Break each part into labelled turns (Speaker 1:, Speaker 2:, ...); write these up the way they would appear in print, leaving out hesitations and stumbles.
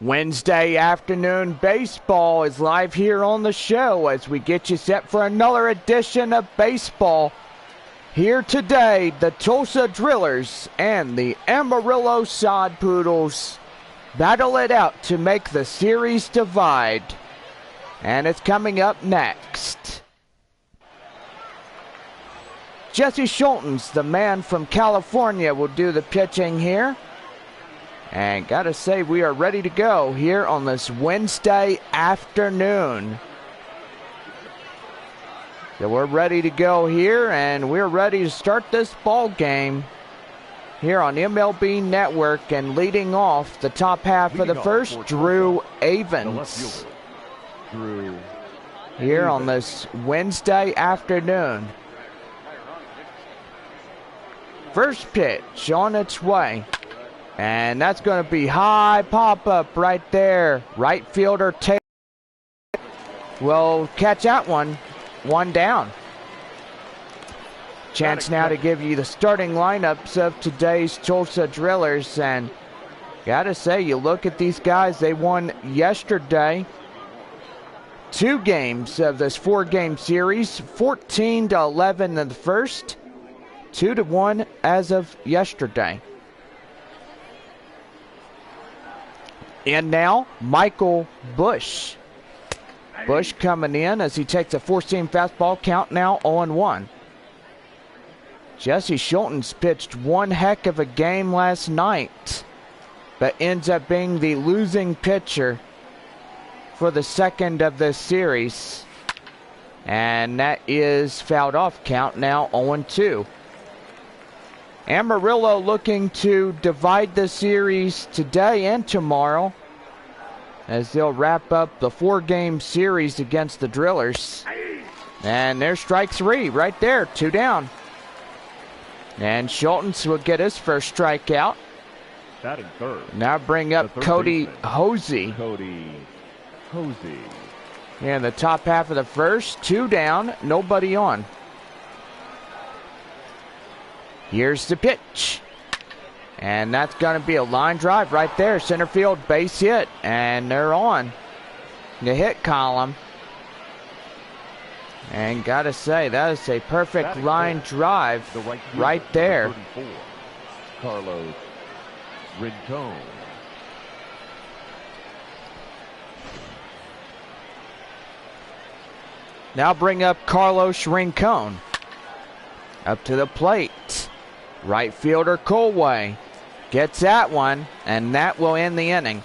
Speaker 1: Wednesday afternoon baseball is live here on the show as we get you set for another edition of baseball. Here today, the Tulsa Drillers and the Amarillo Sod Poodles battle it out to make the series divide. And it's coming up next. Jesse Schultens, the man from California, will do the pitching here. And gotta say, we are ready to go here on this Wednesday afternoon. So we're ready to go here, and we're ready to start this ball game here on MLB Network. And leading off the top half of the first, Drew Avens. Here on this Wednesday afternoon. First pitch on its way. And that's going to be high pop-up right there. Right fielder Taylor will catch that one. One down. Chance now to give you the starting lineups of today's Tulsa Drillers. And gotta say, you look at these guys, they won yesterday 2 games of this 4-game series. 14-11 in the first. 2-1 as of yesterday. And now, Michael Bush. Bush coming in as he takes a 4-seam fastball, count now 0-1. Jesse Schultens pitched one heck of a game last night, but ends up being the losing pitcher for the second of this series. And that is fouled off, count now 0-2. Amarillo looking to divide the series today and tomorrow as they'll wrap up the 4-game series against the Drillers. And there's strike 3 right there, 2 down. And Schultens will get his first strikeout.
Speaker 2: Batting third.
Speaker 1: Now bring up Cody Hosey. In the top half of the first, 2 down, nobody on. Here's the pitch. And that's going to be a line drive right there. Center field base hit. And they're on the hit column. And got to say, that is a perfect line drive right there.
Speaker 2: Carlos Rincon.
Speaker 1: Now bring up Carlos Rincon. Up to the plate. Right fielder Colway gets that one, and that will end the inning.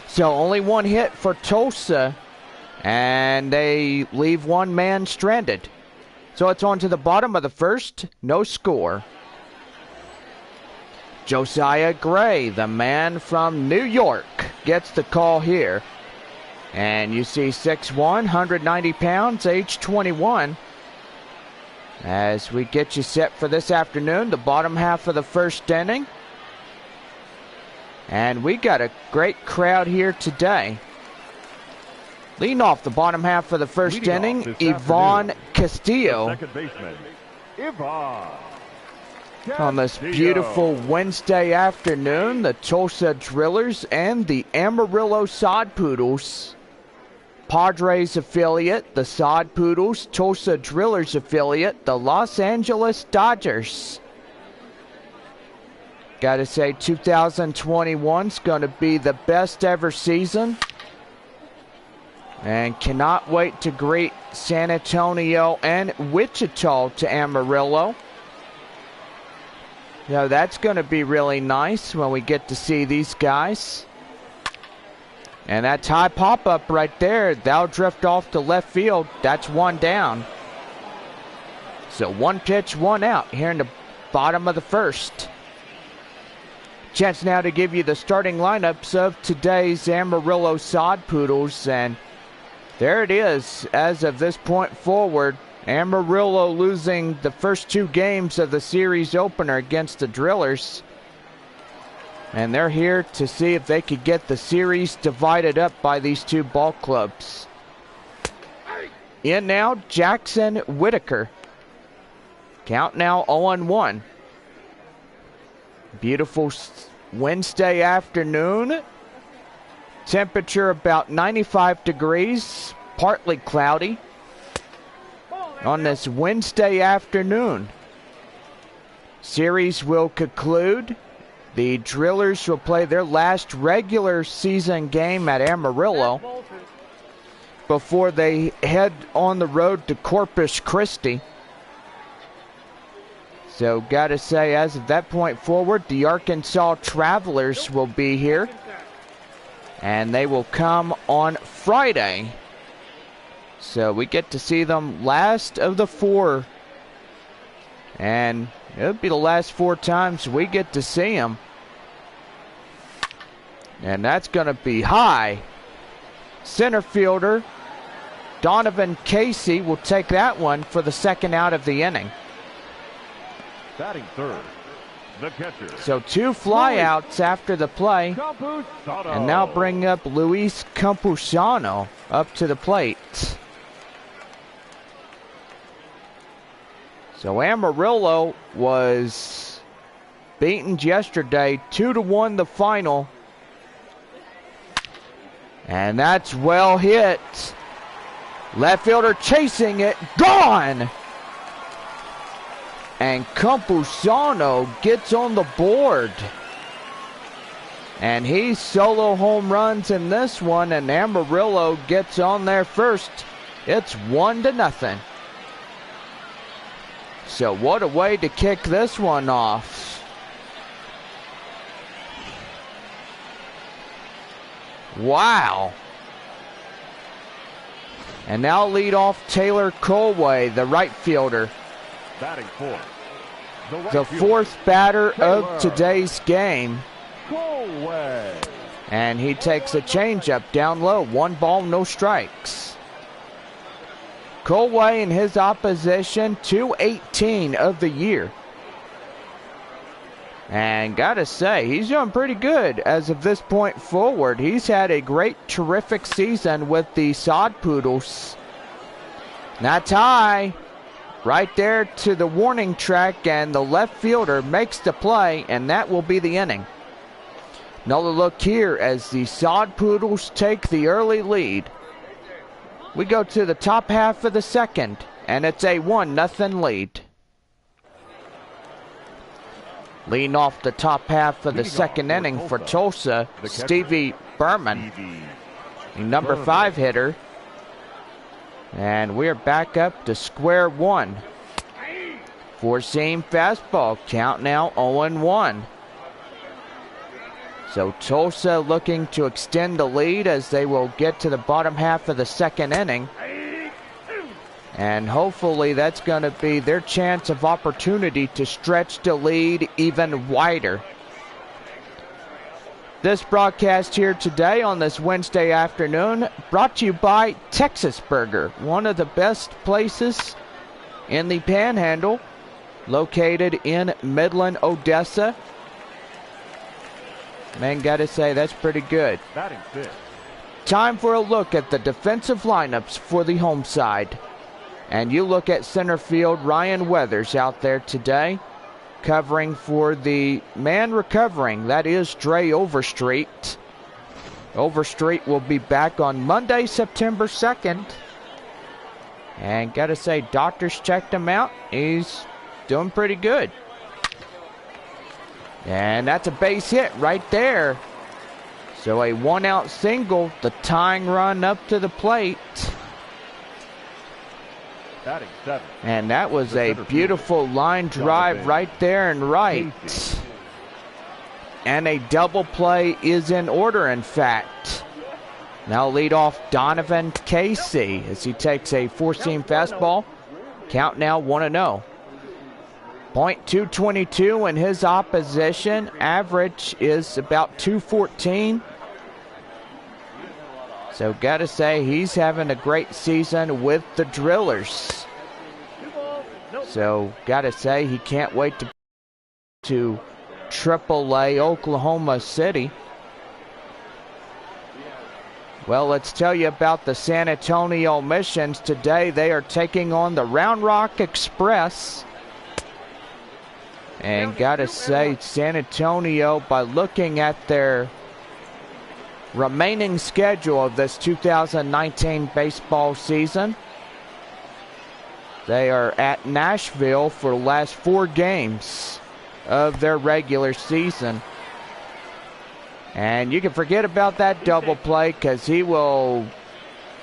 Speaker 1: So only one hit for Tulsa, and they leave one man stranded. So it's on to the bottom of the first, no score. Josiah Gray, the man from New York, gets the call here. And you see 6'1", 190 pounds, age 21. As we get you set for this afternoon, the bottom half of the first inning. And we got a great crowd here today. Leading off the bottom half of the first inning, Yvonne Castillo.
Speaker 2: Second baseman, Yvonne.
Speaker 1: On this beautiful Wednesday afternoon, the Tulsa Drillers and the Amarillo Sod Poodles. Padres affiliate, the Sod Poodles, Tulsa Drillers affiliate, the Los Angeles Dodgers. Gotta say, 2021 is going to be the best ever season. And cannot wait to greet San Antonio and Wichita to Amarillo. Now that's going to be really nice when we get to see these guys. And that high pop-up right there, that'll drift off to left field. That's 1 down. So 1 pitch, 1 out here in the bottom of the first. Chance now to give you the starting lineups of today's Amarillo Sod Poodles. And there it is. As of this point forward, Amarillo losing the first 2 games of the series opener against the Drillers. And they're here to see if they could get the series divided up by these 2 ball clubs. In now, Jackson Whitaker. Count now 0-1. Beautiful Wednesday afternoon Temperature about 95 degrees, partly cloudy on this Wednesday afternoon. Series will conclude. The Drillers will play their last regular season game at Amarillo before they head on the road to Corpus Christi. So, gotta say, as of that point forward, the Arkansas Travelers will be here. And they will come on Friday. So we get to see them last of the 4. And it'll be the last 4 times we get to see them. And that's going to be high. Center fielder Donovan Casey will take that one for the second out of the inning.
Speaker 2: Batting third, the catcher.
Speaker 1: So 2 flyouts after the play.
Speaker 2: Camposiano.
Speaker 1: And now bring up Luis Camposiano up to the plate. So Amarillo was beaten yesterday 2-1 the final. And that's well hit. Left fielder chasing it, gone! And Camposiano gets on the board. And he solo home runs in this one, and Amarillo gets on there first. It's 1-0. So what a way to kick this one off. Wow. And now lead off Taylor Colway, the right fielder.
Speaker 2: Batting fourth,
Speaker 1: The 4th batter of today's game.
Speaker 2: Colway.
Speaker 1: And he takes a changeup down low. 1 ball, no strikes. Colway in his opposition, 218 of the year. And gotta say, he's doing pretty good as of this point forward. He's had a great, terrific season with the Sod Poodles. That's high. Right there to the warning track, and the left fielder makes the play, and that will be the inning. Another look here as the Sod Poodles take the early lead. We go to the top half of the second, and it's a 1-0 lead. Leading off the top half of the second inning for Tulsa, Stevie Berman, the number 5 hitter. And we're back up to square one. 4-seam fastball, count now 0-1. So Tulsa looking to extend the lead as they will get to the bottom half of the second inning. And hopefully that's going to be their chance of opportunity to stretch the lead even wider. This broadcast here today on this Wednesday afternoon brought to you by Texas Burger, one of the best places in the Panhandle, located in Midland, Odessa. Man, gotta say, that's pretty good.
Speaker 2: Batting fifth.
Speaker 1: Time for a look at the defensive lineups for the home side. And you look at center field, Ryan Weathers out there today, covering for the man recovering, that is Dre Overstreet. Overstreet will be back on Monday, September 2nd. And gotta say, doctors checked him out. He's doing pretty good. And that's a base hit right there. So a 1-out single, the tying run up to the plate.
Speaker 2: Batting seventh.
Speaker 1: And that was a beautiful line drive right there and right. And a double play is in order, in fact. Now lead off Donovan Casey as he takes a 4-seam fastball. Count now 1-0. .222 in his opposition. Average is about 214. So gotta say, he's having a great season with the Drillers. So gotta say, he can't wait to AAA Oklahoma City. Well, let's tell you about the San Antonio Missions today. They are taking on the Round Rock Express. And gotta say, San Antonio, by looking at their remaining schedule of this 2019 baseball season. They are at Nashville for the last 4 games of their regular season. And you can forget about that double play because he will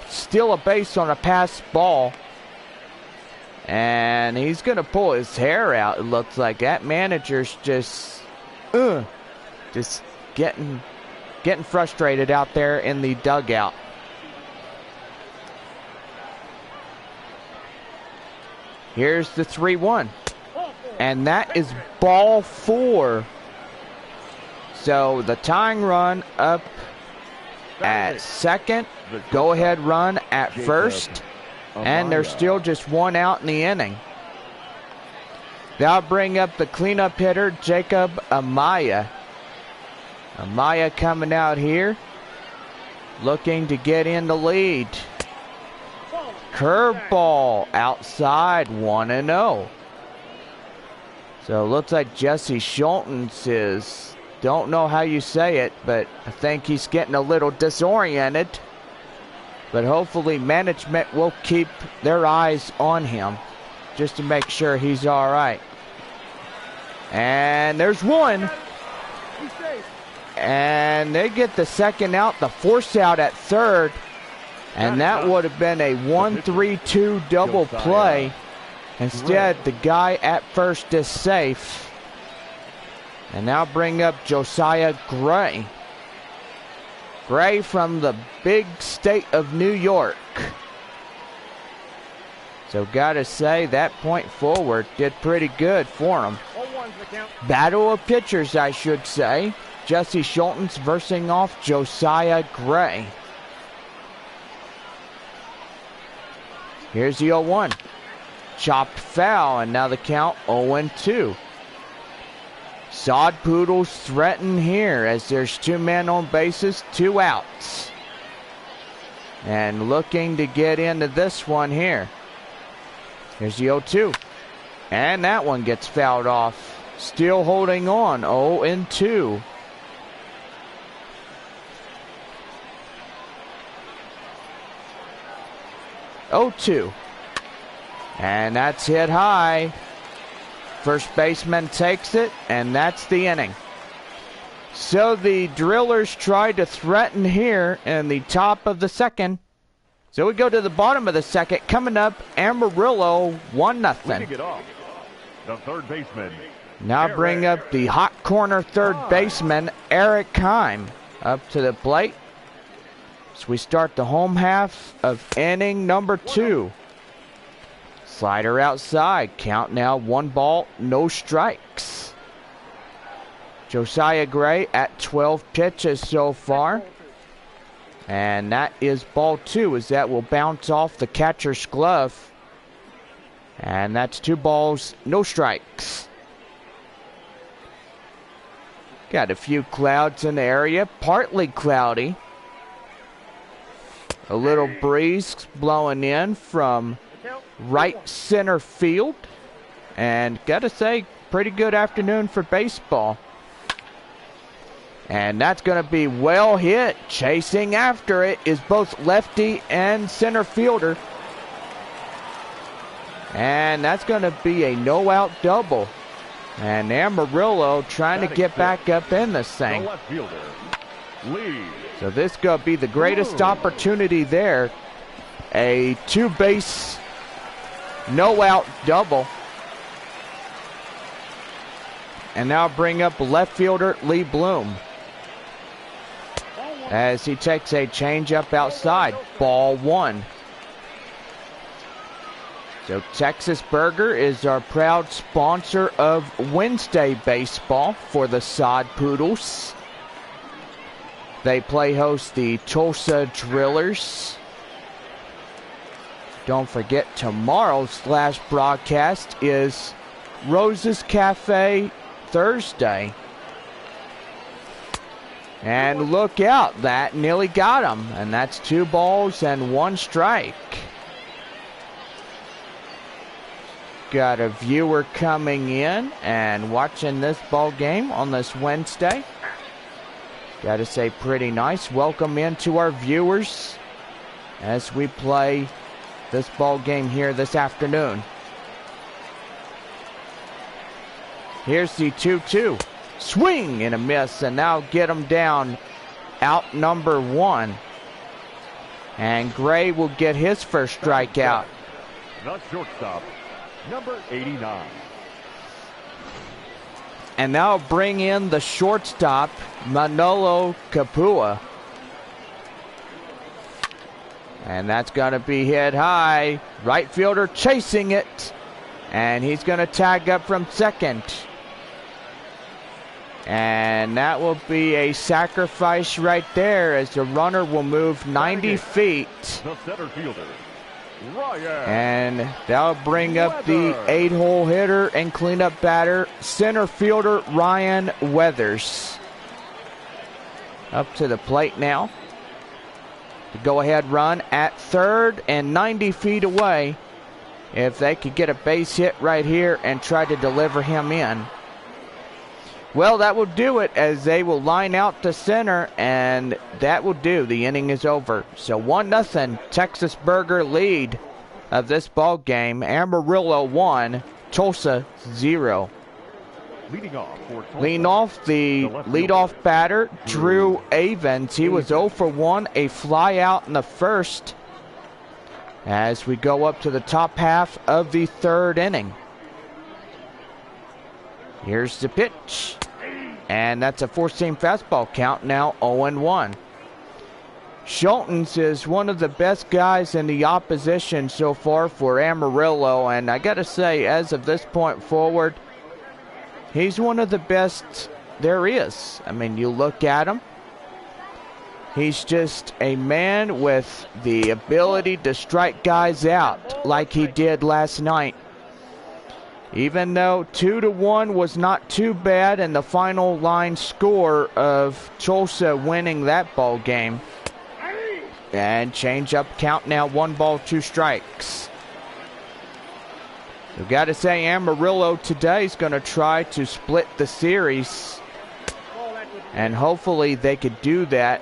Speaker 1: steal a base on a pass ball. And he's going to pull his hair out. It looks like that manager's just getting frustrated out there in the dugout. Here's the 3-1. And that is ball 4. So the tying run up at second. Go ahead run at first. And there's still just 1 out in the inning. They'll bring up the cleanup hitter, Jacob Amaya. Amaya coming out here, looking to get in the lead. Curveball outside, 1-0. So it looks like Jesse Schultens is, don't know how you say it, but I think he's getting a little disoriented. But hopefully management will keep their eyes on him just to make sure he's all right. And there's 1. And they get the second out, the force out at third. And that would have been a 1-3-2 double play. Instead, the guy at first is safe. And now bring up Josiah Gray. Gray from the big state of New York. So gotta say, that point forward did pretty good for him. Battle of pitchers, I should say. Jesse Schultens versing off Josiah Gray. Here's the 0-1. Chopped foul, and now the count 0-2. Sod Poodles threaten here as there's 2 men on bases, 2 outs. And looking to get into this one here. Here's the 0-2. And that one gets fouled off. Still holding on, 0-2. And that's hit high. First baseman takes it, and that's the inning. So the Drillers tried to threaten here in the top of the second. So we go to the bottom of the second. Coming up, Amarillo 1-0.
Speaker 2: The third baseman.
Speaker 1: Now bring up the hot corner third baseman, Eric Heim, up to the plate. So we start the home half of inning number 2. Slider outside. Count now 1 ball, no strikes. Josiah Gray at 12 pitches so far. And that is ball 2 as that will bounce off the catcher's glove. And that's 2 balls, no strikes. Got a few clouds in the area, partly cloudy. A little breeze blowing in from right center field. And gotta say, pretty good afternoon for baseball. And that's going to be well hit. Chasing after it is both lefty and center fielder. And that's going to be a no-out double. And Amarillo trying to get back up in this thing. So this is going to be the greatest opportunity there. A 2-base no-out double. And now bring up left fielder Lee Bloom. As he takes a changeup outside. Ball 1. So Texas Burger is our proud sponsor of Wednesday baseball for the Sod Poodles. They play host the Tulsa Drillers. Don't forget, tomorrow's last broadcast is Rose's Cafe Thursday. And look out, that nearly got him. And that's 2 balls and 1 strike. Got a viewer coming in and watching this ball game on this Wednesday. Gotta say, pretty nice. Welcome into our viewers as we play this ball game here this afternoon. Here's the 2-2. Swing and a miss, and now get him down out number 1. And Gray will get his first strikeout.
Speaker 2: The shortstop, number 89.
Speaker 1: And now bring in the shortstop, Manolo Capua. And that's going to be hit high. Right fielder chasing it. And he's going to tag up from second. And that will be a sacrifice right there as the runner will move 90 feet.
Speaker 2: The center fielder, Ryan.
Speaker 1: And that'll bring up the 8-hole hitter and cleanup batter, center fielder Ryan Weathers. Up to the plate now. The go-ahead run at third and 90 feet away. If they could get a base hit right here and try to deliver him in. Well, that will do it as they will line out to center, and that will do. The inning is over. So 1-0 Texas Burger lead of this ball game. Amarillo 1, Tulsa 0.
Speaker 2: Leading off for Tulsa,
Speaker 1: Leading off the leadoff batter, Drew Avens. He was 0 for 1, a fly out in the first as we go up to the top half of the third inning. Here's the pitch. And that's a four-seam fastball count now 0-1. Schultens is one of the best guys in the opposition so far for Amarillo. And I got to say, as of this point forward, he's one of the best there is. I mean, you look at him. He's just a man with the ability to strike guys out like he did last night. Even though 2-1 was not too bad in the final line score of Tulsa winning that ball game. And change up count now, 1 ball, 2 strikes. We've got to say Amarillo today is going to try to split the series. And hopefully they could do that.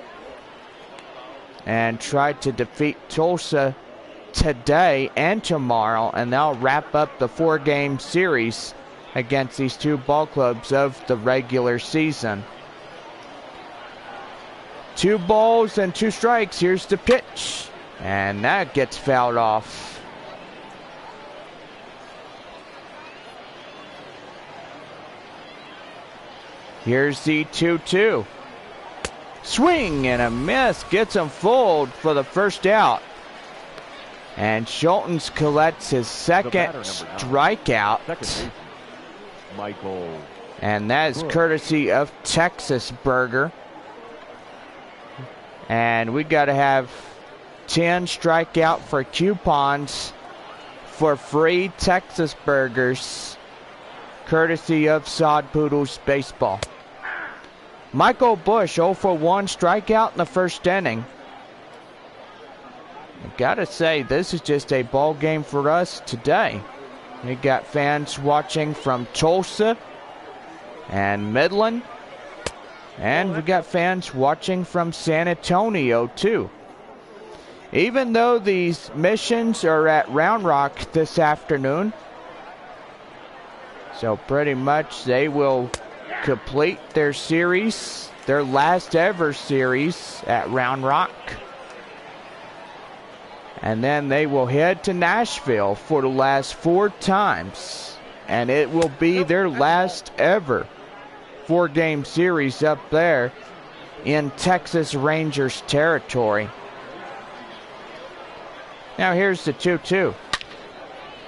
Speaker 1: And try to defeat Tulsa today and tomorrow, and they'll wrap up the 4-game series against these two ball clubs of the regular season. 2 balls and 2 strikes. Here's the pitch, and that gets fouled off. Here's the 2-2. Swing and a miss, gets him fouled for the first out. And Schultens collects his second strikeout.
Speaker 2: Michael.
Speaker 1: And that is courtesy of Texas Burger. And we got to have 10 strikeout for coupons for free Texas Burgers, courtesy of Sod Poodles Baseball. Michael Bush 0 for 1 strikeout in the first inning. I gotta say, this is just a ball game for us today. We got fans watching from Tulsa and Midland, and we got fans watching from San Antonio too. Even though these missions are at Round Rock this afternoon, so pretty much they will complete their series, their last ever series at Round Rock. And then they will head to Nashville for the last 4 times. And it will be their last ever 4-game series up there in Texas Rangers territory. Now here's the 2-2.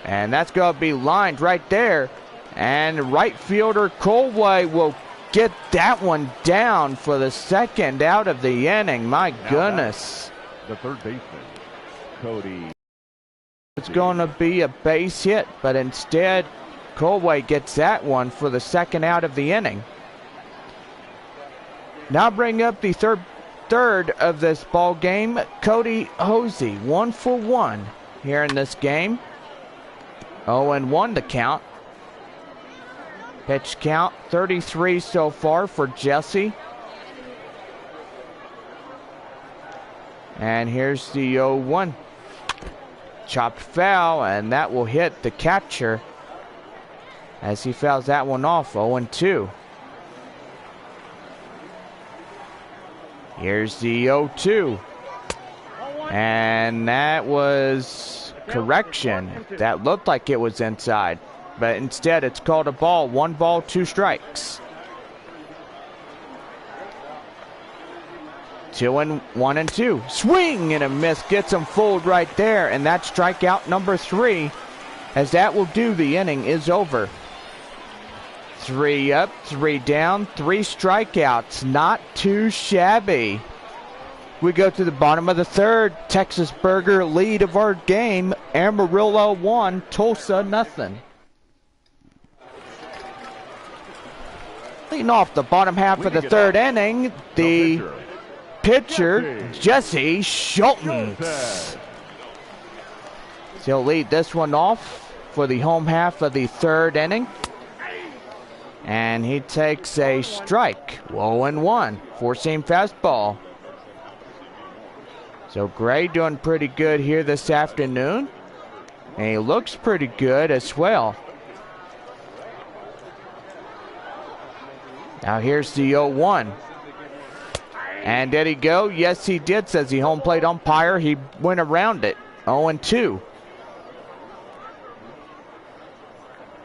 Speaker 1: And that's going to be lined right there. And right fielder Colway will get that one down for the second out of the inning. My goodness.
Speaker 2: The third baseman, Cody.
Speaker 1: It's going to be a base hit, but instead Colway gets that one for the second out of the inning. Now bring up the third of this ball game, Cody Hosey, 1 for 1 here in this game. 0-1 to count. Pitch count 33 so far for Jesse. And here's the 0-1. Chopped foul, and that will hit the catcher as he fouls that one off. 0-2. Here's the 0-2. And that was correction. That looked like it was inside, but instead it's called a ball. 1 ball, 2 strikes. 2-1-2. Swing and a miss. Gets him fooled right there, and that's strikeout number 3, as that will do. The inning is over. 3 up, 3 down, 3 strikeouts. Not too shabby. We go to the bottom of the 3rd. Texas Burger lead of our game. Amarillo 1, Tulsa nothing. Leading off the bottom half of the 3rd inning, the pitcher, Jesse Schultens. He'll lead this one off for the home half of the 3rd inning. And he takes a strike. 0-1. 4-seam fastball. So Gray doing pretty good here this afternoon. And he looks pretty good as well. Now here's the 0-1. And did he go? Yes, he did, says the home plate umpire. He went around it. 0-2.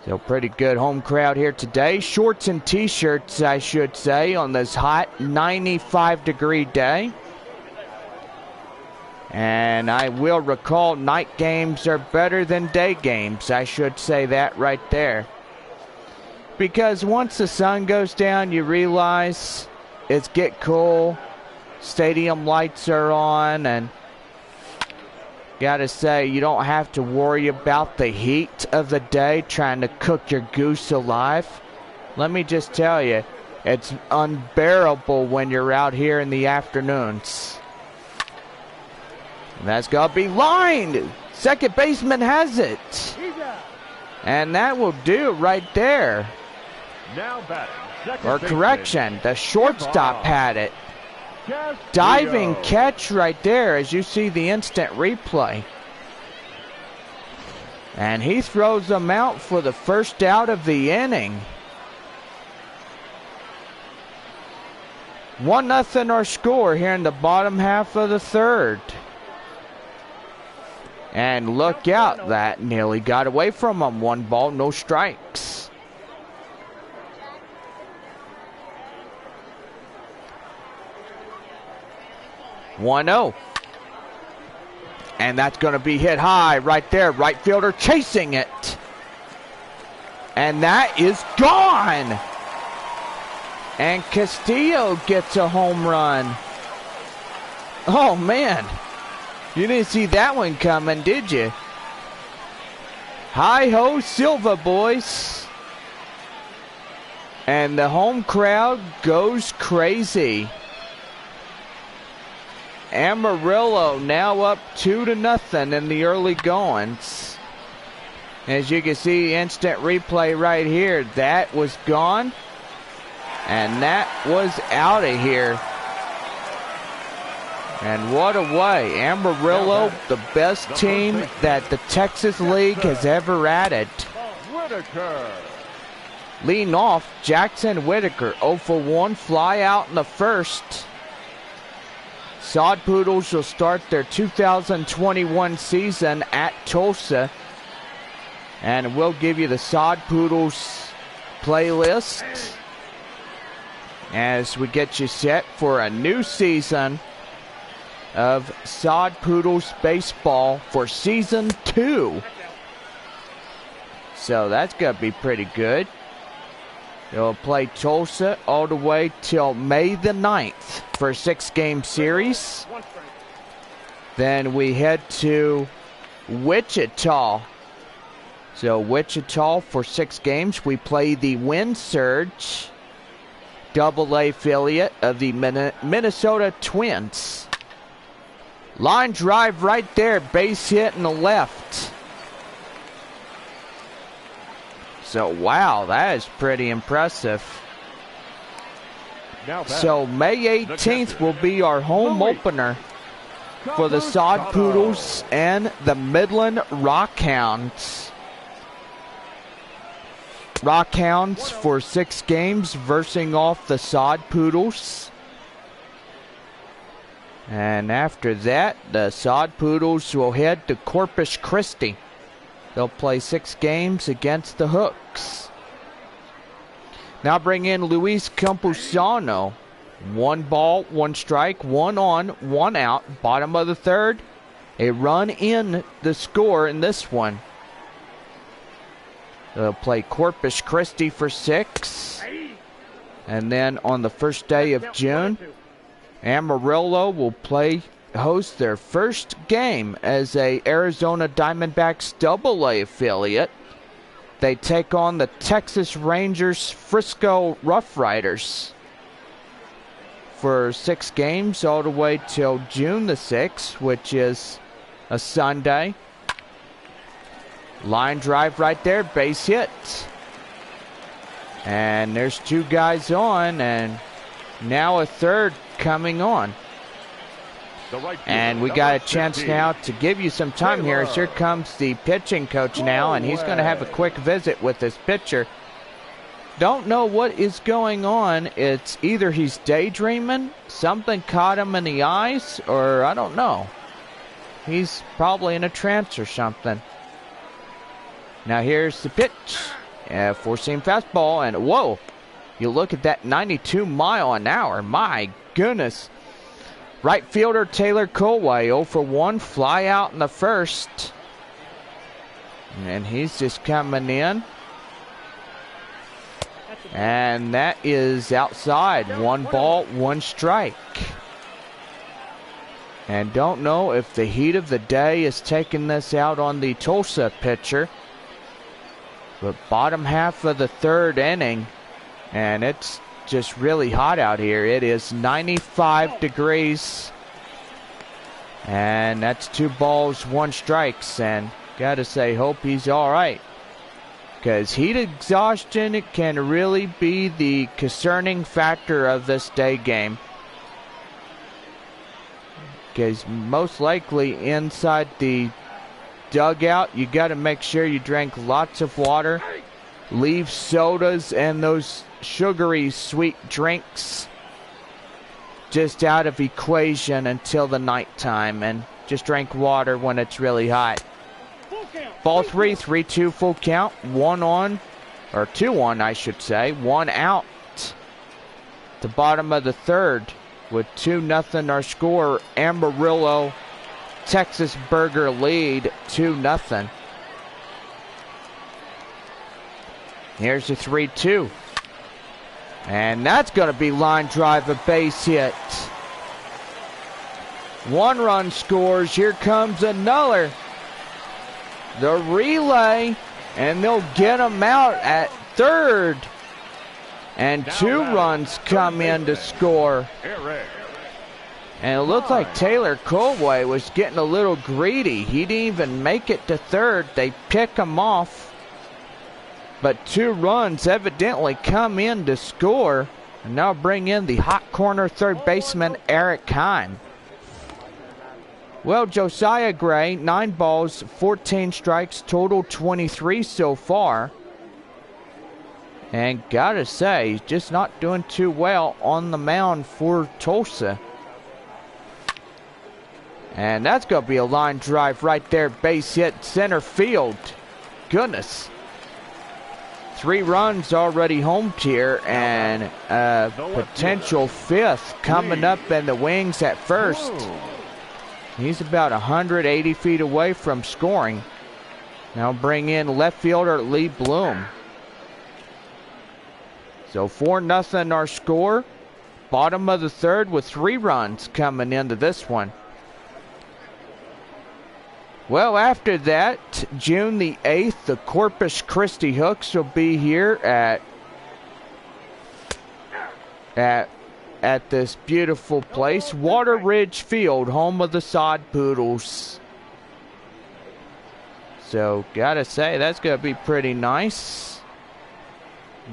Speaker 1: So pretty good home crowd here today. Shorts and t-shirts, I should say, on this hot 95-degree day. And I will recall, night games are better than day games. I should say that right there. Because once the sun goes down, you realize it's get cool. Stadium lights are on, and gotta say, you don't have to worry about the heat of the day trying to cook your goose alive. Let me just tell you, it's unbearable when you're out here in the afternoons. And that's got to be lined. Second baseman has it. And that will do right there.
Speaker 2: Now batting.
Speaker 1: Or correction, the shortstop had it. Diving catch right there as you see the instant replay. And he throws them out for the first out of the inning. 1-0 our score here in the bottom half of the 3rd. And look out, that nearly got away from him. 1 ball, no strikes. (1-0). And that's going to be hit high right there. Right fielder chasing it. And that is gone. And Castillo gets a home run. Oh, man. You didn't see that one coming, did you? Hi-ho, Silva, boys. And the home crowd goes crazy. Amarillo now up 2-0 in the early goings. As you can see, instant replay right here. That was gone. And that was out of here. And what a way. Amarillo, the best team that the Texas League has ever added. Leading off, Jackson Whitaker, 0-for-1, fly out in the 1st. Sod Poodles will start their 2021 season at Tulsa. And we'll give you the Sod Poodles playlist as we get you set for a new season of Sod Poodles baseball for season 2. So that's going to be pretty good. They'll play Tulsa all the way till May the 9th for a 6-game series. Then we head to Wichita. So Wichita for 6 games. We play the Wind Surge, AA affiliate of the Minnesota Twins. Line drive right there, base hit in the left. So, wow, that is pretty impressive. So, May 18th will be our home opener for the Sod Poodles and the Midland Rockhounds. Rockhounds for 6 games versing off the Sod Poodles. And after that, the Sod Poodles will head to Corpus Christi. They'll play 6 games against the Hooks. Now bring in Luis Camposiano. 1 ball, 1 strike, 1 on, 1 out. Bottom of the 3rd. A run in the score in this one. They'll play Corpus Christi for 6. And then on the first day of June, Amarillo will host their first game as a Arizona Diamondbacks AA affiliate. They take on the Texas Rangers Frisco Rough Riders for 6 games all the way till June the 6th, which is a Sunday. Line drive right there, base hit. And there's 2 guys on, and now a 3rd coming on. And we got a chance now to give you some time here, as here comes the pitching coach now, and he's going to have a quick visit with this pitcher. Don't know what is going on. It's either he's daydreaming, something caught him in the eyes, or I don't know. He's probably in a trance or something. Now here's the pitch. 4-seam fastball, and whoa! You look at that 92 mile an hour. My goodness. Right fielder Taylor Colway 0 for 1, fly out in the first. And he's just coming in. And that is outside. 1 ball, 1 strike. And don't know if the heat of the day is taking this out on the Tulsa pitcher. But bottom half of the 3rd inning, and it's just really hot out here. It is 95 degrees. And that's 2 balls, 1 strikes. And gotta say, hope he's all right. Because heat exhaustion, it can really be the concerning factor of this day game. Because most likely inside the dugout, you got to make sure you drink lots of water. Leave sodas and those sugary sweet drinks just out of equation until the nighttime, and just drink water when it's really hot. Ball 3, 3-2 full count. 1 on, or 2 on I should say. 1 out. The bottom of the 3rd with 2-0 our score. Amarillo Texas Burger lead 2-0. Here's the 3-2. And that's going to be line drive, a base hit. 1 run scores. Here comes another. The relay, and they'll get him out at 3rd. And 2 runs come in to score. And it looked like Taylor Colway was getting a little greedy. He didn't even make it to 3rd. They pick him off. But 2 runs evidently come in to score. And now bring in the hot corner 3rd baseman Eric Heim. Well, Josiah Gray, 9 balls, 14 strikes, total 23 so far. And gotta say, he's just not doing too well on the mound for Tulsa. And that's going to be a line drive right there, base hit center field. Goodness. 3 runs already home here, and a potential 5th coming up in the wings at first. He's about 180 feet away from scoring. Now bring in left fielder Lee Bloom. So 4-0 our score. Bottom of the 3rd with 3 runs coming into this one. Well, after that, June the 8th, the Corpus Christi Hooks will be here at this beautiful place, Water Ridge Field, home of the Sod Poodles. So, gotta say, that's gonna be pretty nice.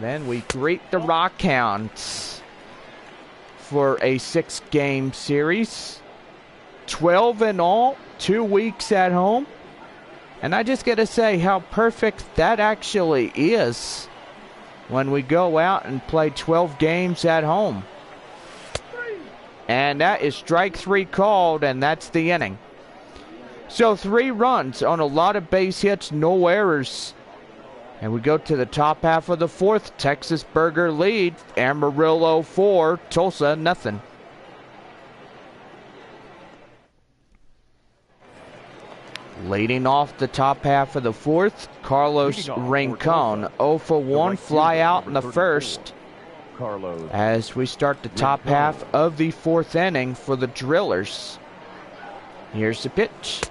Speaker 1: Then we greet the Rockhounds for a 6-game series. 12 in all, 2 weeks at home. And I just got to say how perfect that actually is when we go out and play 12 games at home. And that is strike 3 called, and that's the inning. So 3 runs on a lot of base hits, no errors. And we go to the top half of the 4th. Texas Burger lead. Amarillo 4, Tulsa nothing. Leading off the top half of the 4th, Carlos Rincon. 0 for 1, fly out in the 1st. As we start the top half of the 4th inning for the Drillers. Here's the pitch.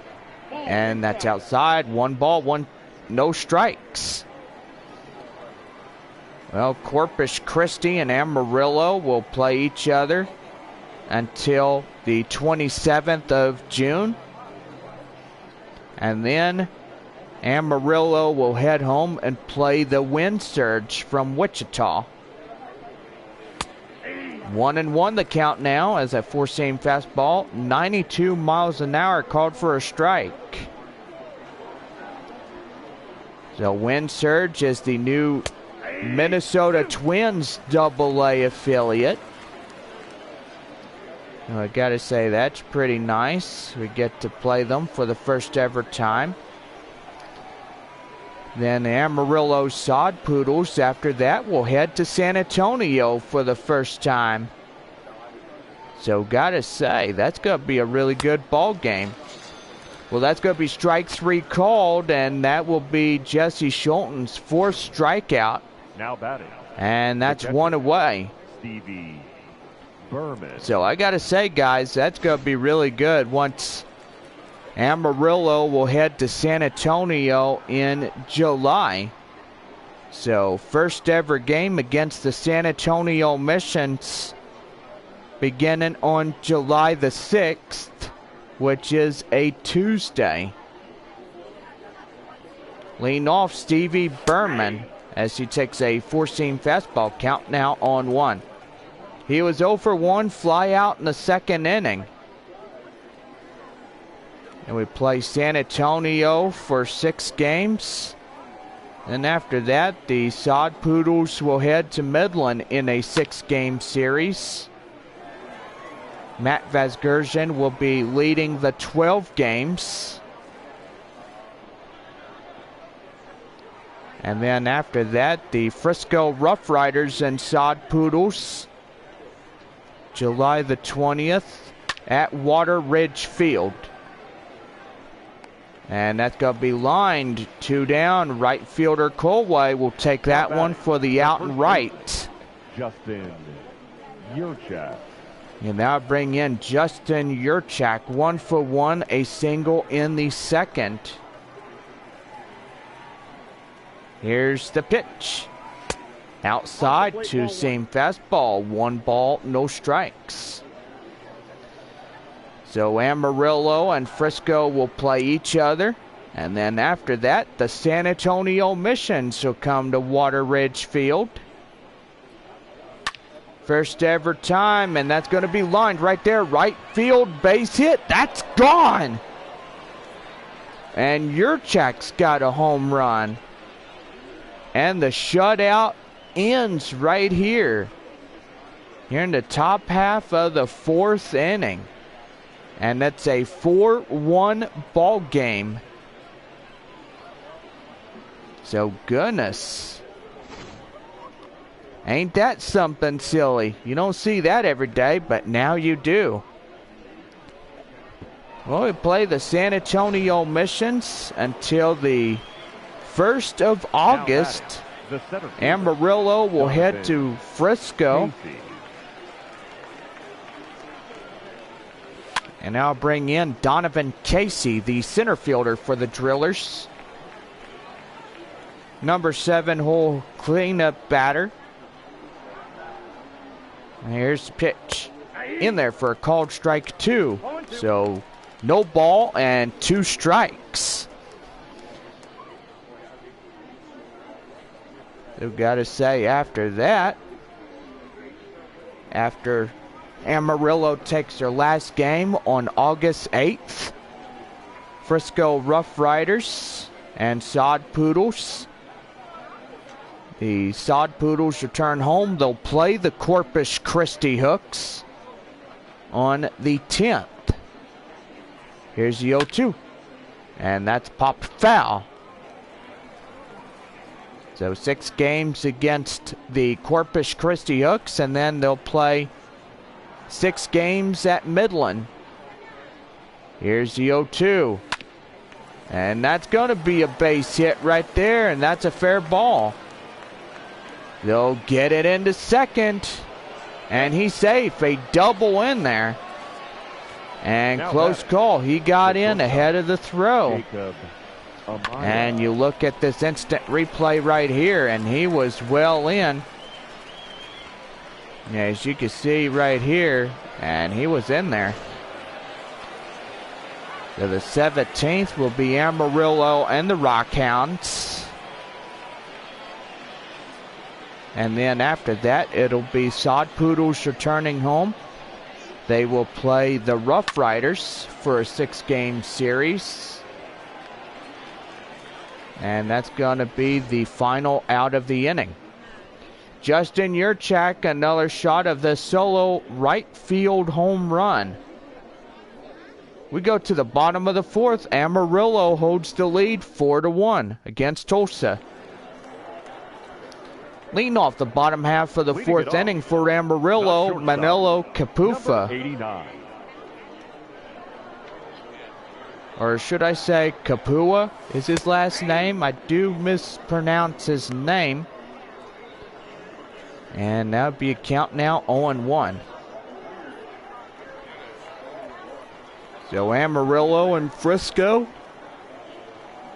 Speaker 1: And that's outside. 1 ball, no strikes. Well, Corpus Christi and Amarillo will play each other until the 27th of June. And then Amarillo will head home and play the Wind Surge from Wichita. 1-1 the count now as a 4-seam fastball. 92 miles an hour, called for a strike. So Wind Surge is the new Minnesota Twins AA affiliate. Well, I gotta say, that's pretty nice. We get to play them for the first ever time. Then the Amarillo Sod Poodles, after that, will head to San Antonio for the first time. So, gotta say, that's gonna be a really good ball game. Well, that's gonna be strike 3 called, and that will be Jesse Schulten's 4th strikeout.
Speaker 2: Now batting.
Speaker 1: And that's 1 away.
Speaker 2: Stevie Berman.
Speaker 1: So I gotta say, guys, that's gonna be really good once Amarillo will head to San Antonio in July. So first ever game against the San Antonio Missions beginning on July the 6th, which is a Tuesday. Lean off Stevie Berman as he takes a 4-seam fastball. Count now on 1. He was 0 for 1, fly out in the 2nd inning. And we play San Antonio for 6 games. And after that, the Sod Poodles will head to Midland in a 6-game series. Matt Vasgersian will be leading the 12 games. And then after that, the Frisco Rough Riders and Sod Poodles, July the 20th at Water Ridge Field. And that's going to be lined 2 down. Right fielder Colway will take that one for the out and right.
Speaker 2: Justin Yurchak.
Speaker 1: And now bring in Justin Yurchak. 1 for 1, a single in the 2nd. Here's the pitch. Outside, 2-seam fastball. 1 ball, no strikes. So Amarillo and Frisco will play each other. And then after that, the San Antonio Missions will come to Water Ridge Field. First ever time, and that's going to be lined right there. Right field base hit. That's gone. And Yurchak's got a home run. And the shutout ends right here. Here in the top half of the 4th inning. And that's a 4-1 ball game. So goodness. Ain't that something silly? You don't see that every day, but now you do. Well, we play the San Antonio Missions until the 1st of August. Amarillo will head to Frisco. And now bring in Donovan Casey, the center fielder for the Drillers. Number 7 hole cleanup batter. And here's the pitch. In there for a called strike 2. So no ball and 2 strikes. So gotta say, after that, after Amarillo takes their last game on August 8th. Frisco Rough Riders and Sod Poodles. The Sod Poodles return home. They'll play the Corpus Christi Hooks on the 10th. Here's the 0-2. And that's popped foul. So 6 games against the Corpus Christi Hooks, and then they'll play 6 games at Midland. Here's the 0-2. And that's going to be a base hit right there, and that's a fair ball. They'll get it into second, and he's safe. A double in there. And close call. He got in ahead of the throw. And you look at this instant replay right here, and he was well in. As you can see right here, and he was in there. So the 17th will be Amarillo and the Rockhounds. And then after that, it'll be Sod Poodles returning home. They will play the Rough Riders for a 6-game series. And that's going to be the final out of the inning. Justin Yurchak, another shot of the solo right field home run. We go to the bottom of the 4th. Amarillo holds the lead 4-1 against Tulsa. Leading off the bottom half of the 4th inning for Amarillo, Manolo Capufa. Or should I say Kapua is his last name. I do mispronounce his name. And that would be a count now 0-1. So Amarillo and Frisco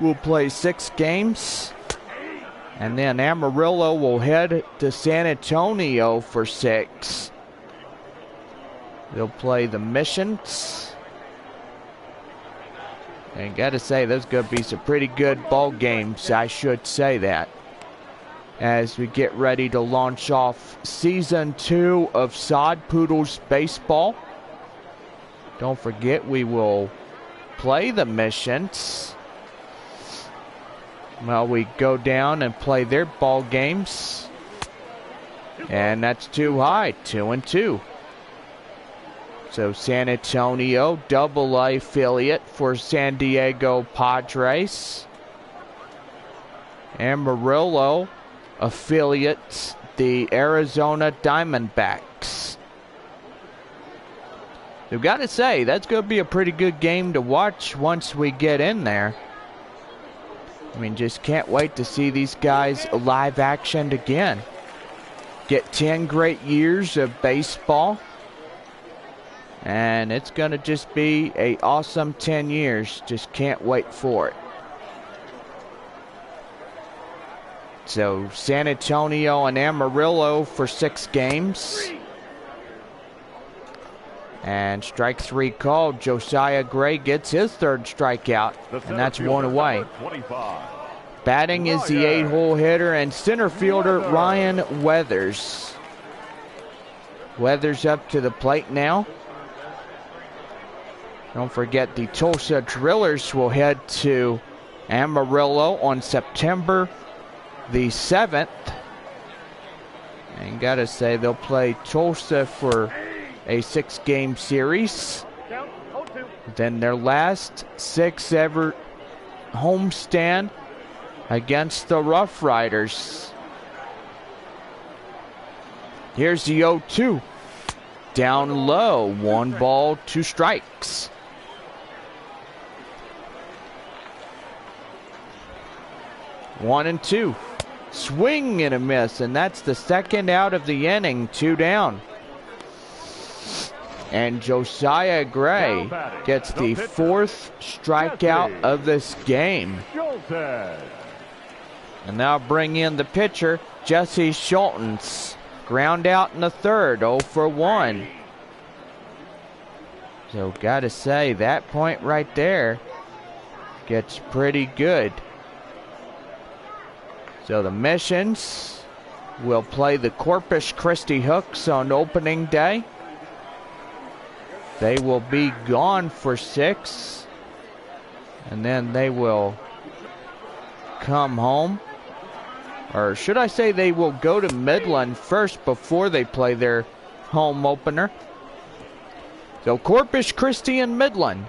Speaker 1: will play 6 games. And then Amarillo will head to San Antonio for 6. They'll play the Missions. And got to say, there's going to be some pretty good ball games, I should say that, as we get ready to launch off Season 2 of Sod Poodles Baseball. Don't forget, we will play the Missions. Well, we go down and play their ball games. And that's too high, 2-2. So San Antonio, AA affiliate for San Diego Padres. Amarillo affiliates the Arizona Diamondbacks. We've got to say, that's going to be a pretty good game to watch once we get in there. I mean, just can't wait to see these guys live actioned again. Get 10 great years of baseball. And it's going to just be an awesome 10 years. Just can't wait for it. So San Antonio and Amarillo for 6 games. And strike 3 called. Josiah Gray gets his 3rd strikeout. And that's 1 away. Batting is the 8-hole hitter and center fielder Ryan Weathers. Weathers up to the plate now. Don't forget, the Tulsa Drillers will head to Amarillo on September the 7th. And gotta say, they'll play Tulsa for a 6-game series. Then their last 6 ever homestand against the Rough Riders. Here's the 0-2. Down low, 1 ball, 2 strikes. One and 2. Swing and a miss, and that's the 2nd out of the inning, 2 down. And Josiah Gray gets the 4th strikeout of this game. And now bring in the pitcher, Jesse Schultens. Ground out in the 3rd, 0 for 1. So gotta say, that point right there gets pretty good. So the Missions will play the Corpus Christi Hooks on opening day. They will be gone for 6. And then they will come home. Or should I say they will go to Midland first before they play their home opener. So Corpus Christi and Midland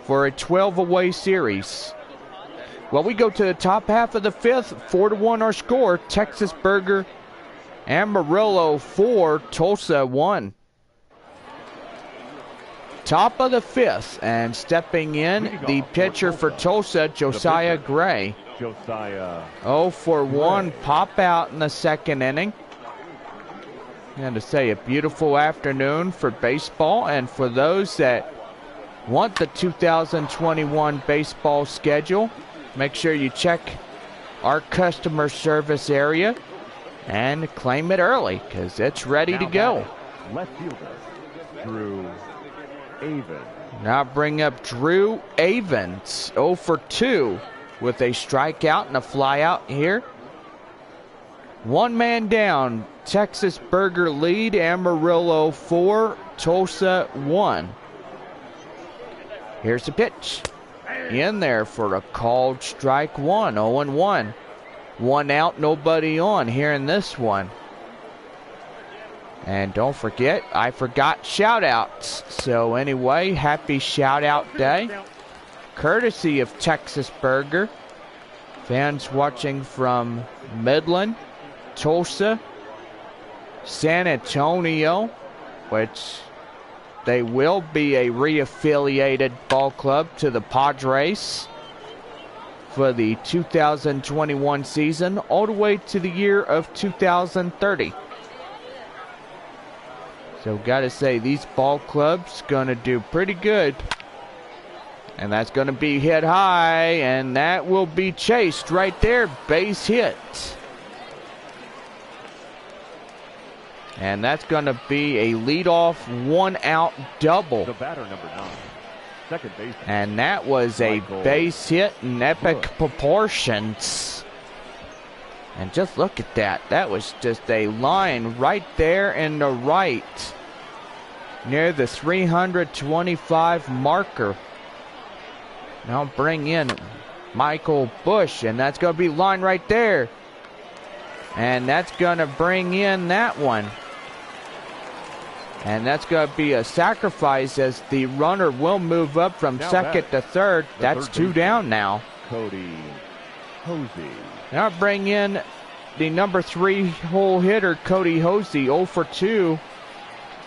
Speaker 1: for a 12 away series. Well, we go to the top half of the 5th. 4-1 our score. Texas Burger, Amarillo 4, Tulsa 1. Top of the 5th, and stepping in the pitcher for Tulsa, Josiah Gray. 0 for 1 pop out in the 2nd inning. And to say a beautiful afternoon for baseball, and for those that want the 2021 baseball schedule, make sure you check our customer service area and claim it early because it's ready to go.
Speaker 2: Left fielder, Drew Avens.
Speaker 1: Now bring up Drew Avens, 0 for 2 with a strikeout and a flyout here. 1 man down. Texas Burger lead, Amarillo 4, Tulsa 1. Here's the pitch. In there for a called strike 1, 0-1. 1 out, nobody on here in this one. And don't forget, I forgot shout-outs. So anyway, happy shout-out day. Courtesy of Texas Burger. Fans watching from Midland, Tulsa, San Antonio, which they will be a reaffiliated ball club to the Padres for the 2021 season, all the way to the year of 2030. So gotta say, these ball clubs gonna do pretty good. And that's gonna be hit high, and that will be chased right there, base hit. And that's going to be a leadoff 1-out double.
Speaker 2: The batter, number 9, second base.
Speaker 1: And that was a base hit in epic proportions. And just look at that. That was just a line right there in the right, near the 325 marker. Now bring in Michael Bush, and that's going to be line right there. And that's going to bring in that one. And that's going to be a sacrifice as the runner will move up from second to third. That's 2 down now.
Speaker 2: Cody Hosey.
Speaker 1: Now bring in the number 3 hole hitter, Cody Hosey, 0 for 2.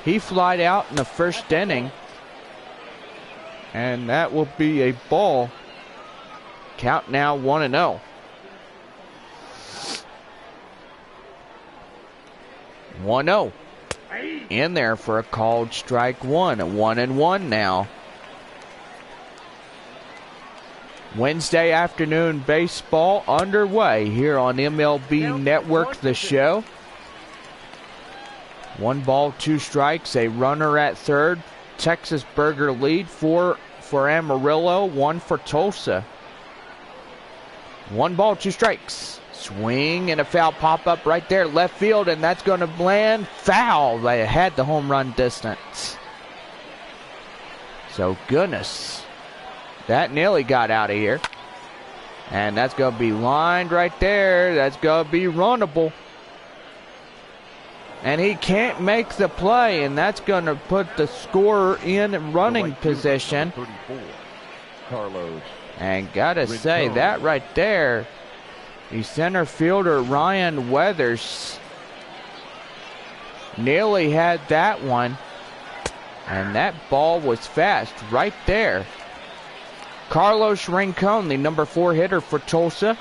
Speaker 1: He flied out in the 1st inning. And that will be a ball. Count now 1-0. 1-0. In there for a called strike 1. 1-1 now. Wednesday afternoon baseball underway here on MLB Network, the show. 1 ball, 2 strikes, a runner at third. Texas Burger lead, 4 for Amarillo, 1 for Tulsa. 1 ball, 2 strikes. Swing and a foul pop-up right there, left field, and that's going to land foul. They had the home run distance. So, goodness, that nearly got out of here. And that's going to be lined right there. That's going to be runnable. And he can't make the play, and that's going to put the scorer in running position.
Speaker 2: 34, Carlos.
Speaker 1: And got to say, that right there, the center fielder, Ryan Weathers, nearly had that one. And that ball was fast right there. Carlos Rincon, the number 4 hitter for Tulsa,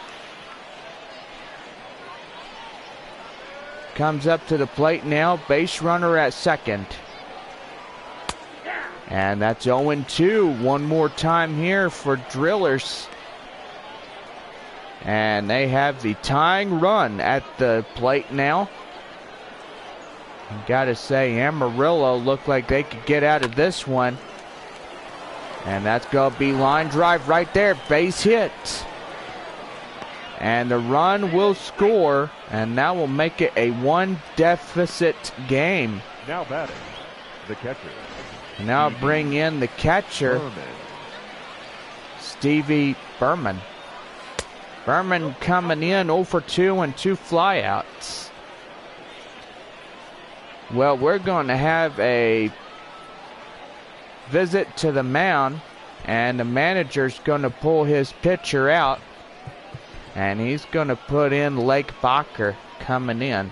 Speaker 1: comes up to the plate now. Base runner at second. And that's 0-2. One more time here for Drillers. And they have the tying run at the plate now. Got to say, Amarillo looked like they could get out of this one. And that's going to be line drive right there. Base hit. And the run will score. And that will make it a 1 deficit game.
Speaker 2: Now batting, the catcher,
Speaker 1: Now bring in the catcher, Stevie Berman. Berman coming in 0 for 2 and 2 flyouts. Well, we're going to have a visit to the mound, and the manager's going to pull his pitcher out, and he's going to put in Lake Baker coming in.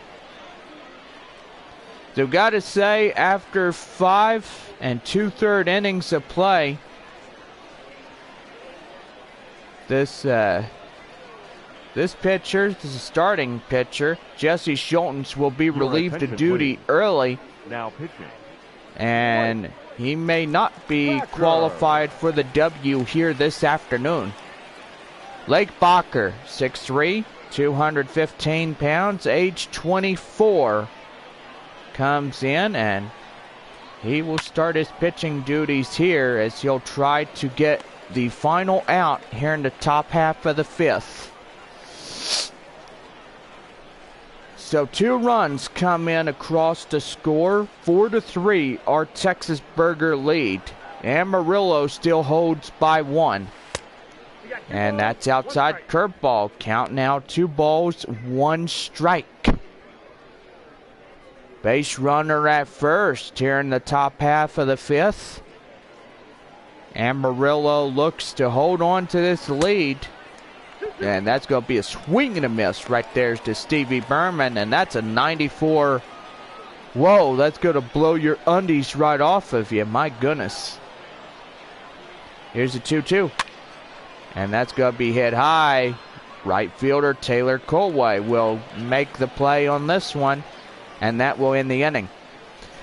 Speaker 1: So got to say, after 5 2/3 innings of play, this pitcher, this is a starting pitcher, Jesse Schultens, will be relieved of duty early.
Speaker 2: Now pitching.
Speaker 1: And he may not be qualified for the W here this afternoon. Lake Baker, 6'3", 215 pounds, age 24, comes in, and he will start his pitching duties here as he'll try to get the final out here in the top half of the 5th. So 2 runs come in across the score. 4-3, our Texas Burger lead. Amarillo still holds by 1. And that's outside curveball. Count now 2 balls, 1 strike. Base runner at first here in the top half of the 5th. Amarillo looks to hold on to this lead. And that's going to be a swing and a miss right there to Stevie Berman. And that's a 94. Whoa, that's going to blow your undies right off of you. My goodness. Here's a 2-2. And that's going to be hit high. Right fielder Taylor Colway will make the play on this one. And that will end the inning.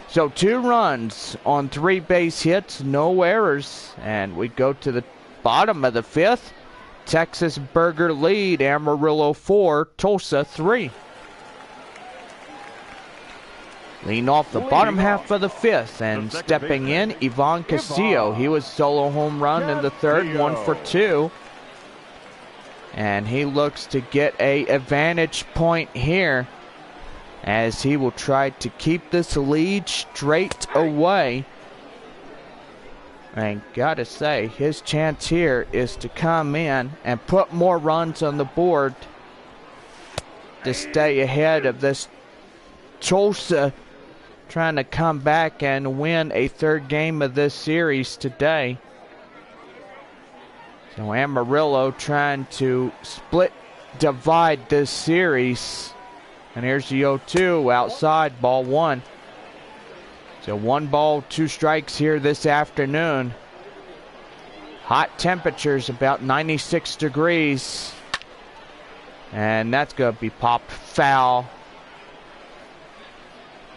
Speaker 1: So 2 runs on 3 base hits, no errors. And we go to the bottom of the 5th. Texas Burger lead, Amarillo 4, Tulsa 3. Lean off the bottom half of the 5th, and stepping in, Ivan Castillo. He was solo home run in the 3rd, 1 for 2. And he looks to get a advantage point here, as he will try to keep this lead straight away. And gotta say, his chance here is to come in and put more runs on the board to stay ahead of this Tulsa trying to come back and win a 3rd game of this series today. So Amarillo trying to divide this series. And here's the 0-2 outside, ball 1. So 1 ball, 2 strikes here this afternoon. Hot temperatures, about 96 degrees. And that's going to be popped foul.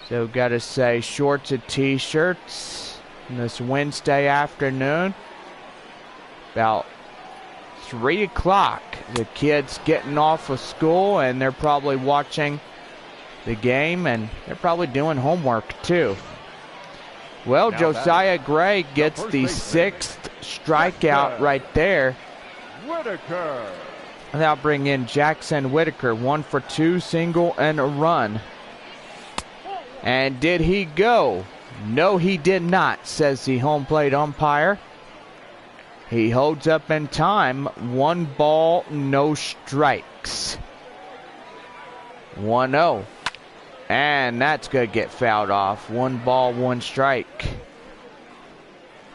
Speaker 1: So got to say, shorts and t-shirts this Wednesday afternoon. About 3 o'clock. The kids getting off of school, and they're probably watching the game, and they're probably doing homework too. Well, Josiah Gray gets the 6th strikeout right there.
Speaker 2: Whitaker.
Speaker 1: That'll bring in Jackson Whitaker, 1 for 2, single and a run. And did he go? No, he did not, says the home plate umpire. He holds up in time. 1 ball, no strikes. 1-0. And that's going to get fouled off. 1 ball, 1 strike.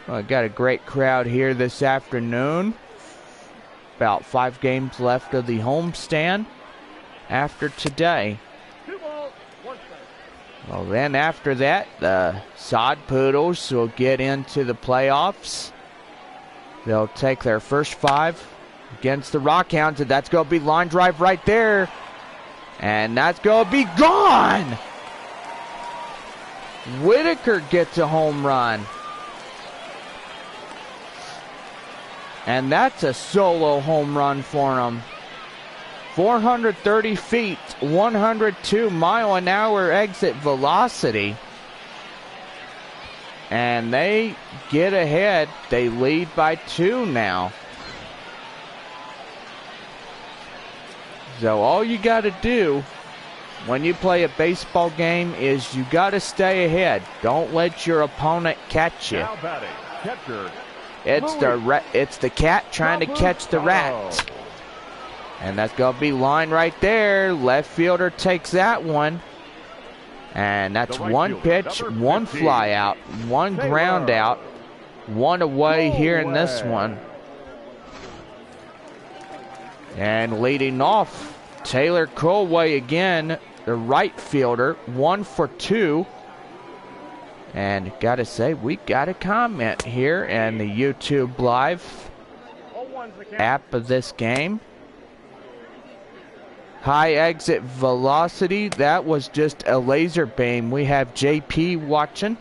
Speaker 1: Well, I got a great crowd here this afternoon. About 5 games left of the homestand after today.
Speaker 2: 2 balls, 1 strike.
Speaker 1: Well, then after that, the Sod Poodles will get into the playoffs. They'll take their first 5 against the Rockhounds, and that's going to be line drive right there. And that's going to be gone. Whitaker gets a home run. And that's a solo home run for him. 430 feet, 102 mile-an-hour exit velocity. And they get ahead. They lead by 2 now. So all you got to do when you play a baseball game is you got to stay ahead. Don't let your opponent catch you.
Speaker 2: Now batting, catcher.
Speaker 1: It's the cat trying to catch the rat. And that's going to be line right there. Left fielder takes that one. And that's one pitch, one fly out, one ground out, one away here in this one. And leading off, Taylor Colway again, the right fielder, 1 for 2. And gotta say, we got a comment here in the YouTube Live app of this game. High exit velocity, that was just a laser beam. We have JP watching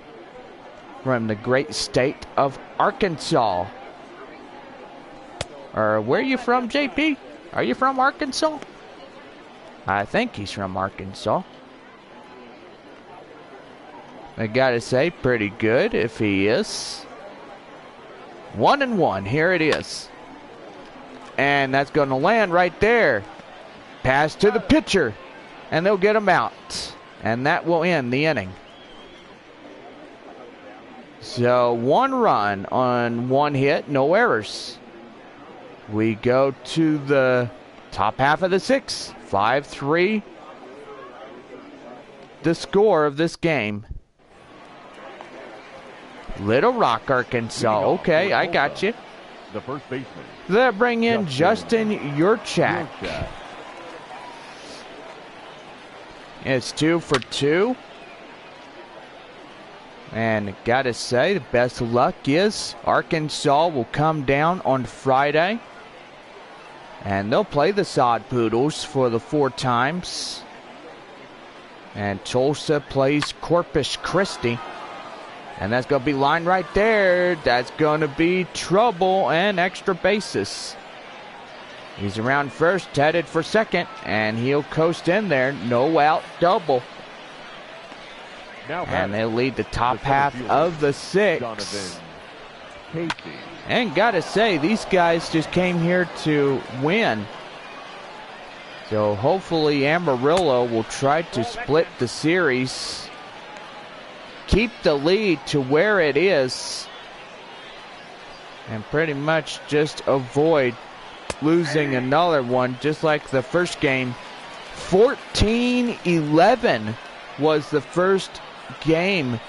Speaker 1: from the great state of Arkansas. Or where are you from, JP? Are you from Arkansas? I think he's from Arkansas. I gotta say, pretty good if he is. 1-1, here it is. And that's gonna land right there. Pass to the pitcher, and they'll get him out. And that will end the inning. So 1 run on 1 hit, no errors. We go to the top half of the 6th. 5-3. The score of this game. Little Rock, Arkansas. Okay, I got you.
Speaker 2: The first baseman.
Speaker 1: They'll bring in Justin Yurchak. It's 2 for 2. And gotta say, the best of luck is Arkansas will come down on Friday. And they'll play the Sod Poodles for the 4 times. And Tulsa plays Corpus Christi. And that's going to be line right there. That's going to be trouble and extra bases. He's around first, headed for second, and he'll coast in there. No out double. And they'll lead the top half of the 6th. And gotta say, these guys just came here to win. So hopefully Amarillo will try to split the series. Keep the lead to where it is. And pretty much just avoid losing another one, just like the first game. 14-11 was the first game.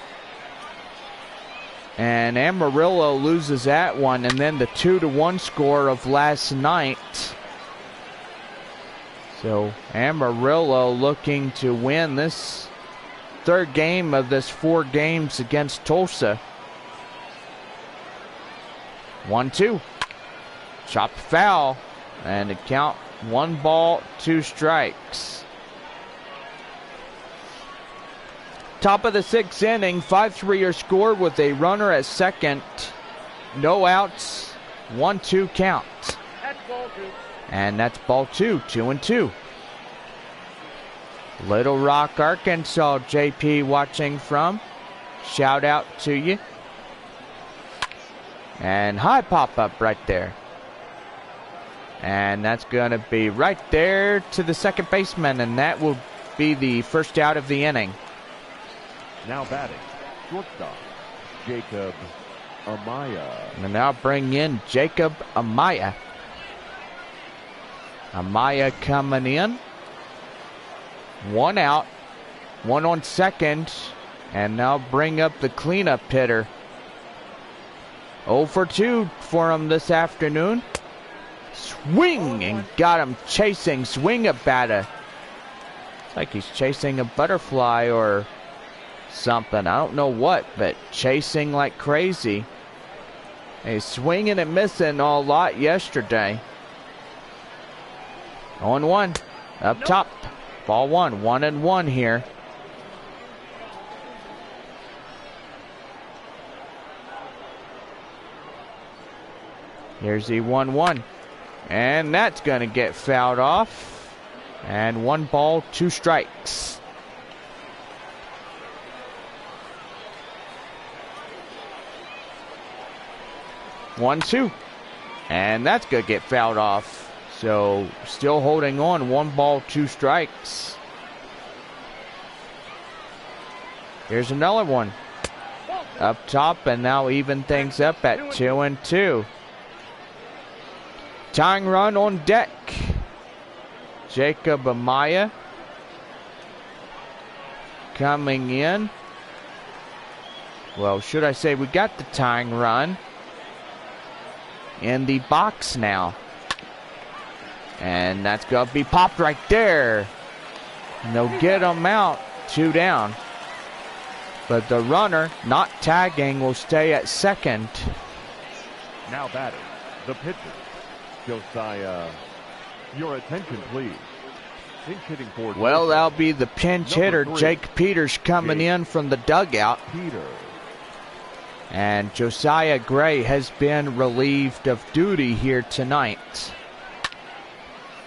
Speaker 1: And Amarillo loses that one, and then the 2-1 score of last night. So Amarillo looking to win this 3rd game of this 4 games against Tulsa. 1-2. Chopped foul. And the count 1 ball, 2 strikes. Top of the 6th inning, 5-3 your score with a runner at second. No outs, 1-2 count.
Speaker 2: That's ball 2.
Speaker 1: And that's ball 2, 2-2. Little Rock, Arkansas, JP watching from. Shout out to you. And high pop up right there. And that's going to be right there to the second baseman, and that will be the first out of the inning.
Speaker 2: Now batting, shortstop, Jacob Amaya.
Speaker 1: And now bring in Jacob Amaya. Amaya coming in. 1 out, 1 on second, and now bring up the cleanup hitter. 0 for 2 for him this afternoon. Swing, and got him chasing, swing a batter. It's like he's chasing a butterfly or something. I don't know what, but chasing like crazy. He's swinging and missing a lot yesterday. 0-1, up top. Ball 1, 1-1 here. Here's the 1-1. And that's going to get fouled off. And 1 ball, 2 strikes. One, 2. And that's going to get fouled off. So still holding on, 1 ball, 2 strikes. Here's another one. Up top, and now even things up at 2-2. Tying run on deck. Jacob Amaya coming in. Well, should I say we got the tying run in the box now. And that's going to be popped right there. And they'll get them out. 2 down. But the runner, not tagging, will stay at second.
Speaker 2: Now batting, the pitcher, Josiah. Your attention, please. Pinch hitting for
Speaker 1: Well, that'll be the pinch hitter,
Speaker 2: 3,
Speaker 1: Jake Peters, coming in from the dugout.
Speaker 2: Peter.
Speaker 1: And Josiah Gray has been relieved of duty here tonight.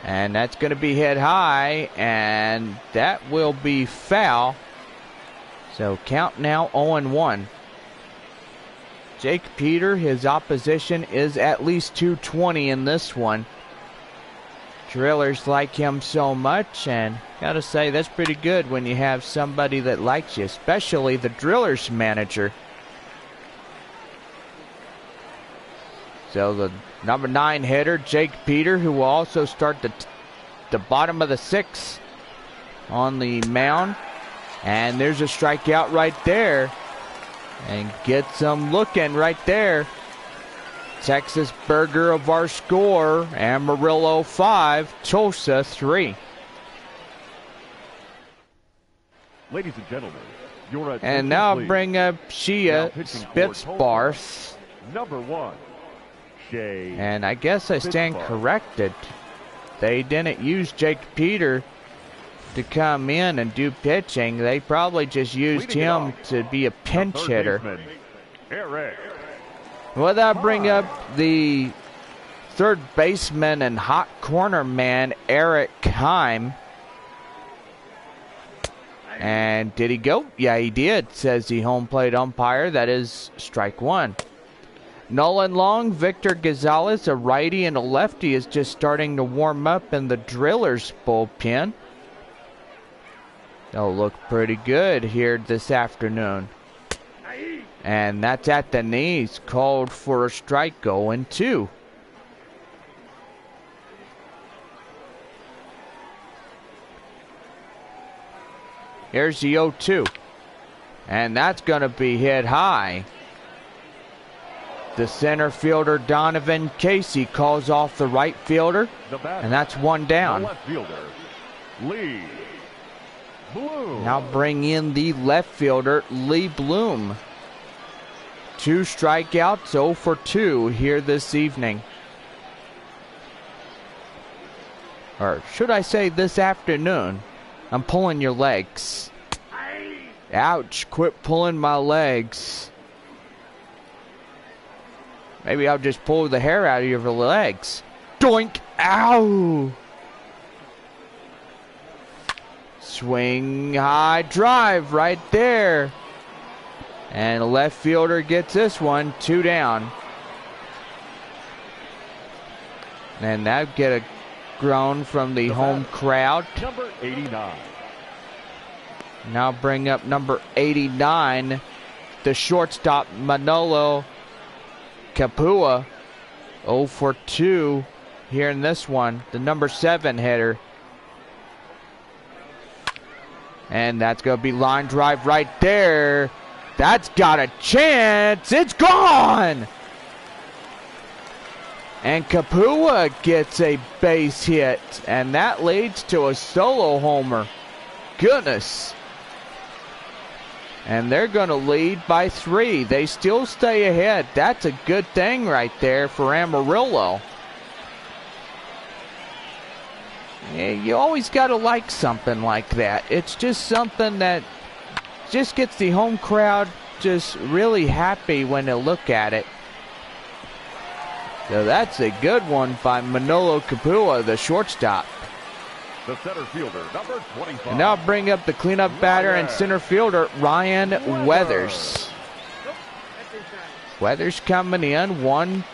Speaker 1: And that's going to be hit high, and that will be foul. So count now 0-1. Jake Peter, his opposition is at least 220 in this one. Drillers like him so much, and gotta say that's pretty good when you have somebody that likes you, especially the Drillers manager. So the number 9 hitter, Jake Peter, who will also start the bottom of the 6th on the mound. And there's a strikeout right there. And gets them looking right there. Texas Burger of our score. Amarillo 5, Tulsa 3.
Speaker 2: Ladies and gentlemen, your attention,
Speaker 1: And now
Speaker 2: please.
Speaker 1: bring up Shia
Speaker 2: pitching for
Speaker 1: Spitzbarth.
Speaker 2: Number 1, Shay.
Speaker 1: And I guess I stand
Speaker 2: Spitzbarth.
Speaker 1: corrected. They didn't use Jake Peter to come in and do pitching. They probably just used
Speaker 2: Leading it
Speaker 1: him
Speaker 2: off,
Speaker 1: to be a pinch
Speaker 2: third
Speaker 1: hitter.
Speaker 2: baseman, Eric.
Speaker 1: Well, that bring up the third baseman and hot corner man, Eric Heim. And did he go? Yeah, he did, says the home plate umpire. That is strike 1. Nolan Long, Victor Gonzalez, a righty and a lefty, is just starting to warm up in the Drillers bullpen. They'll look pretty good here this afternoon. And that's at the knees, called for a strike, 0-2. Here's the 0-2. And that's going to be hit high. The center fielder, Donovan Casey, calls off the right fielder. And that's 1 down.
Speaker 2: The left fielder, Lee Bloom.
Speaker 1: Now bring in the left fielder, Lee Bloom. 2 strikeouts, 0 for 2 here this evening. Or should I say this afternoon? I'm pulling your legs. Ouch, quit pulling my legs. Maybe I'll just pull the hair out of your legs. Doink! Ow! Swing high drive right there. And the left fielder gets this one, 2 down. And that'll get a groan from the home crowd.
Speaker 2: Number 89.
Speaker 1: Now bring up number 89, the shortstop, Manolo Capua. 0 for 2 here in this one. The number 7 hitter. And that's going to be line drive right there. That's got a chance. It's gone. And Capua gets a base hit. And that leads to a solo homer. Goodness. And they're going to lead by 3. They still stay ahead. That's a good thing right there for Amarillo. Yeah, you always got to like something like that. It's just something that just gets the home crowd just really happy when they look at it. So that's a good one by Manolo Capua, the shortstop.
Speaker 2: The center fielder, number 25.
Speaker 1: And now bring up the cleanup batter and center fielder, Ryan Weathers. Weathers coming in, 1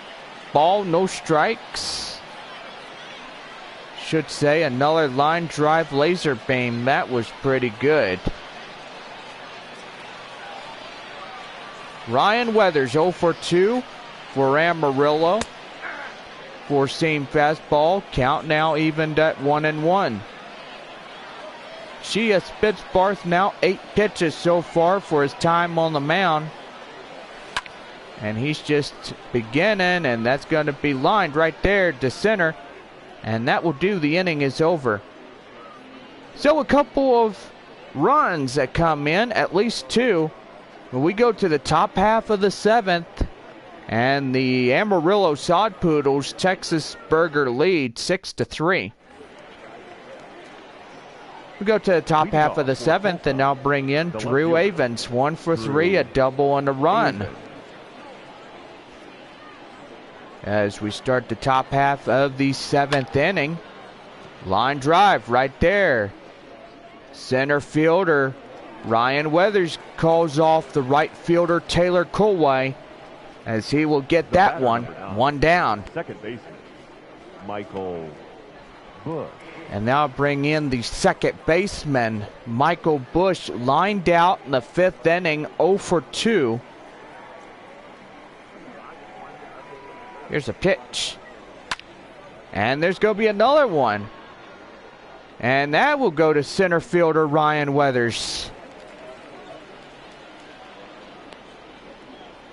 Speaker 1: ball, no strikes. Should say another line drive laser beam. That was pretty good. Ryan Weathers 0 for 2 for Amarillo. Four-seam fastball. Count now evened at 1-1. Shea Spitzbarth now 8 pitches so far for his time on the mound. And he's just beginning, and that's going to be lined right there to center. And that will do. The inning is over. So a couple of runs that come in, at least 2. We go to the top half of the 7th, and the Amarillo Sod Poodles Texas Burger lead 6-3. We go to the top half of the 7th, and now bring in Drew Avens, 1 for 3, a double and a run. As we start the top half of the 7th inning, line drive right there. Center fielder Ryan Weathers calls off the right fielder Taylor Colway, as he will get that one down.
Speaker 2: Second baseman, Michael Bush.
Speaker 1: And now bring in the second baseman, Michael Bush, lined out in the 5th inning, 0 for 2. Here's a pitch. And there's going to be another one. And that will go to center fielder Ryan Weathers.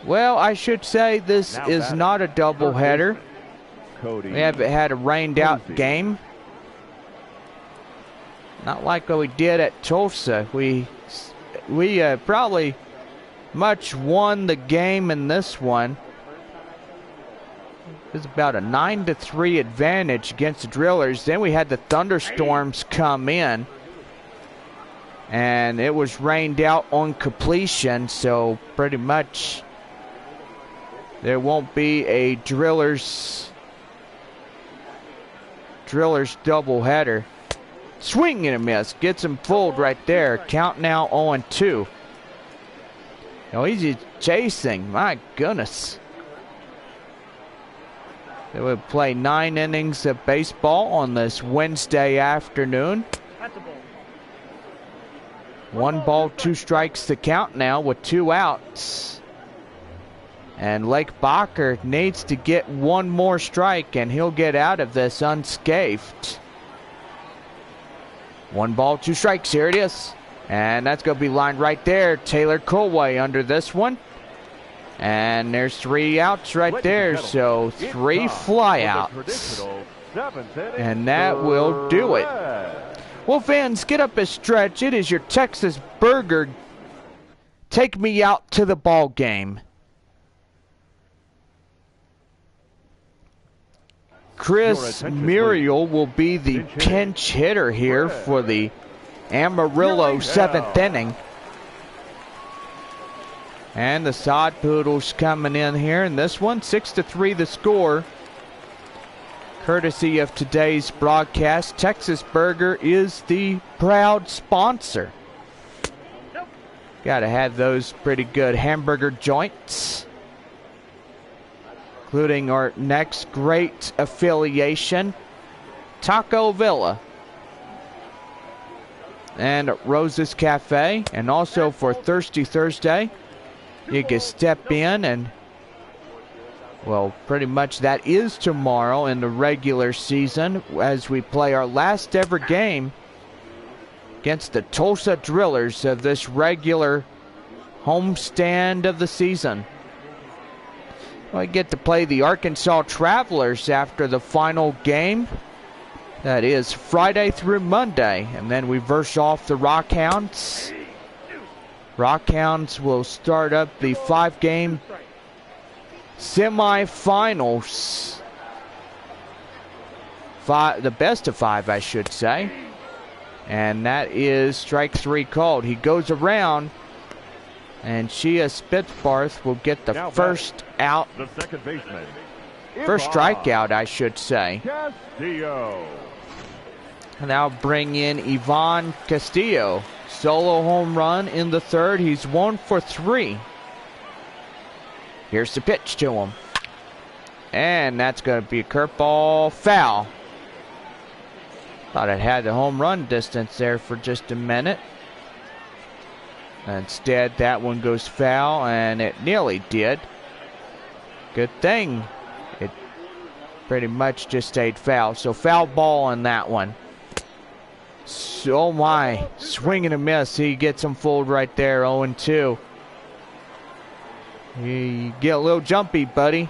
Speaker 1: Well, I should say this is not a doubleheader. We haven't had a rained out game. Not like what we did at Tulsa. We probably much won the game in this one. It was about a 9-3 advantage against the Drillers. Then we had the thunderstorms come in, and it was rained out on completion, so pretty much there won't be a Drillers doubleheader. Swing and a miss. Gets him fooled right there. Count now 0-2. Now he's just chasing. My goodness. They would play 9 innings of baseball on this Wednesday afternoon. 1 ball, 2 strikes to count now with 2 outs. And Lake Bacher needs to get 1 more strike, and he'll get out of this unscathed. 1 ball, 2 strikes. Here it is. And that's going to be lined right there. Taylor Colway under this one. And there's 3 outs right there. So 3 flyouts. And that will do it. Well, fans, get up a stretch. It is your Texas Burger. Take me out to the ball game. Chris Muriel will be the pinch hitter here for the Amarillo 7th inning. And the Sod Poodles coming in here in this one. 6-3 the score. Courtesy of today's broadcast, Texas Burger is the proud sponsor. Gotta have those pretty good hamburger joints. Including our next great affiliation, Taco Villa. And Rose's Cafe. And also for Thirsty Thursday, you can step in and, well, pretty much that is tomorrow in the regular season as we play our last ever game against the Tulsa Drillers of this regular homestand of the season. We get to play the Arkansas Travelers after the final game. That is Friday through Monday. And then we verse off the Rockhounds. Rockhounds will start up the 5-game semifinals. The best of 5, I should say. And that is strike 3 called. He goes around, and Shea Spitzbarth will get the first out.
Speaker 2: The second baseman.
Speaker 1: First strikeout, I should say.
Speaker 2: Castillo.
Speaker 1: And I'll bring in Ivan Castillo. Solo home run in the 3rd. He's 1 for 3. Here's the pitch to him. And that's going to be a curveball foul. Thought it had the home run distance there for just a minute. Instead, that one goes foul, and it nearly did. Good thing it pretty much just stayed foul. So foul ball on that one. So, oh my, swing and a miss. He gets him fooled right there, 0-2. You get a little jumpy, buddy.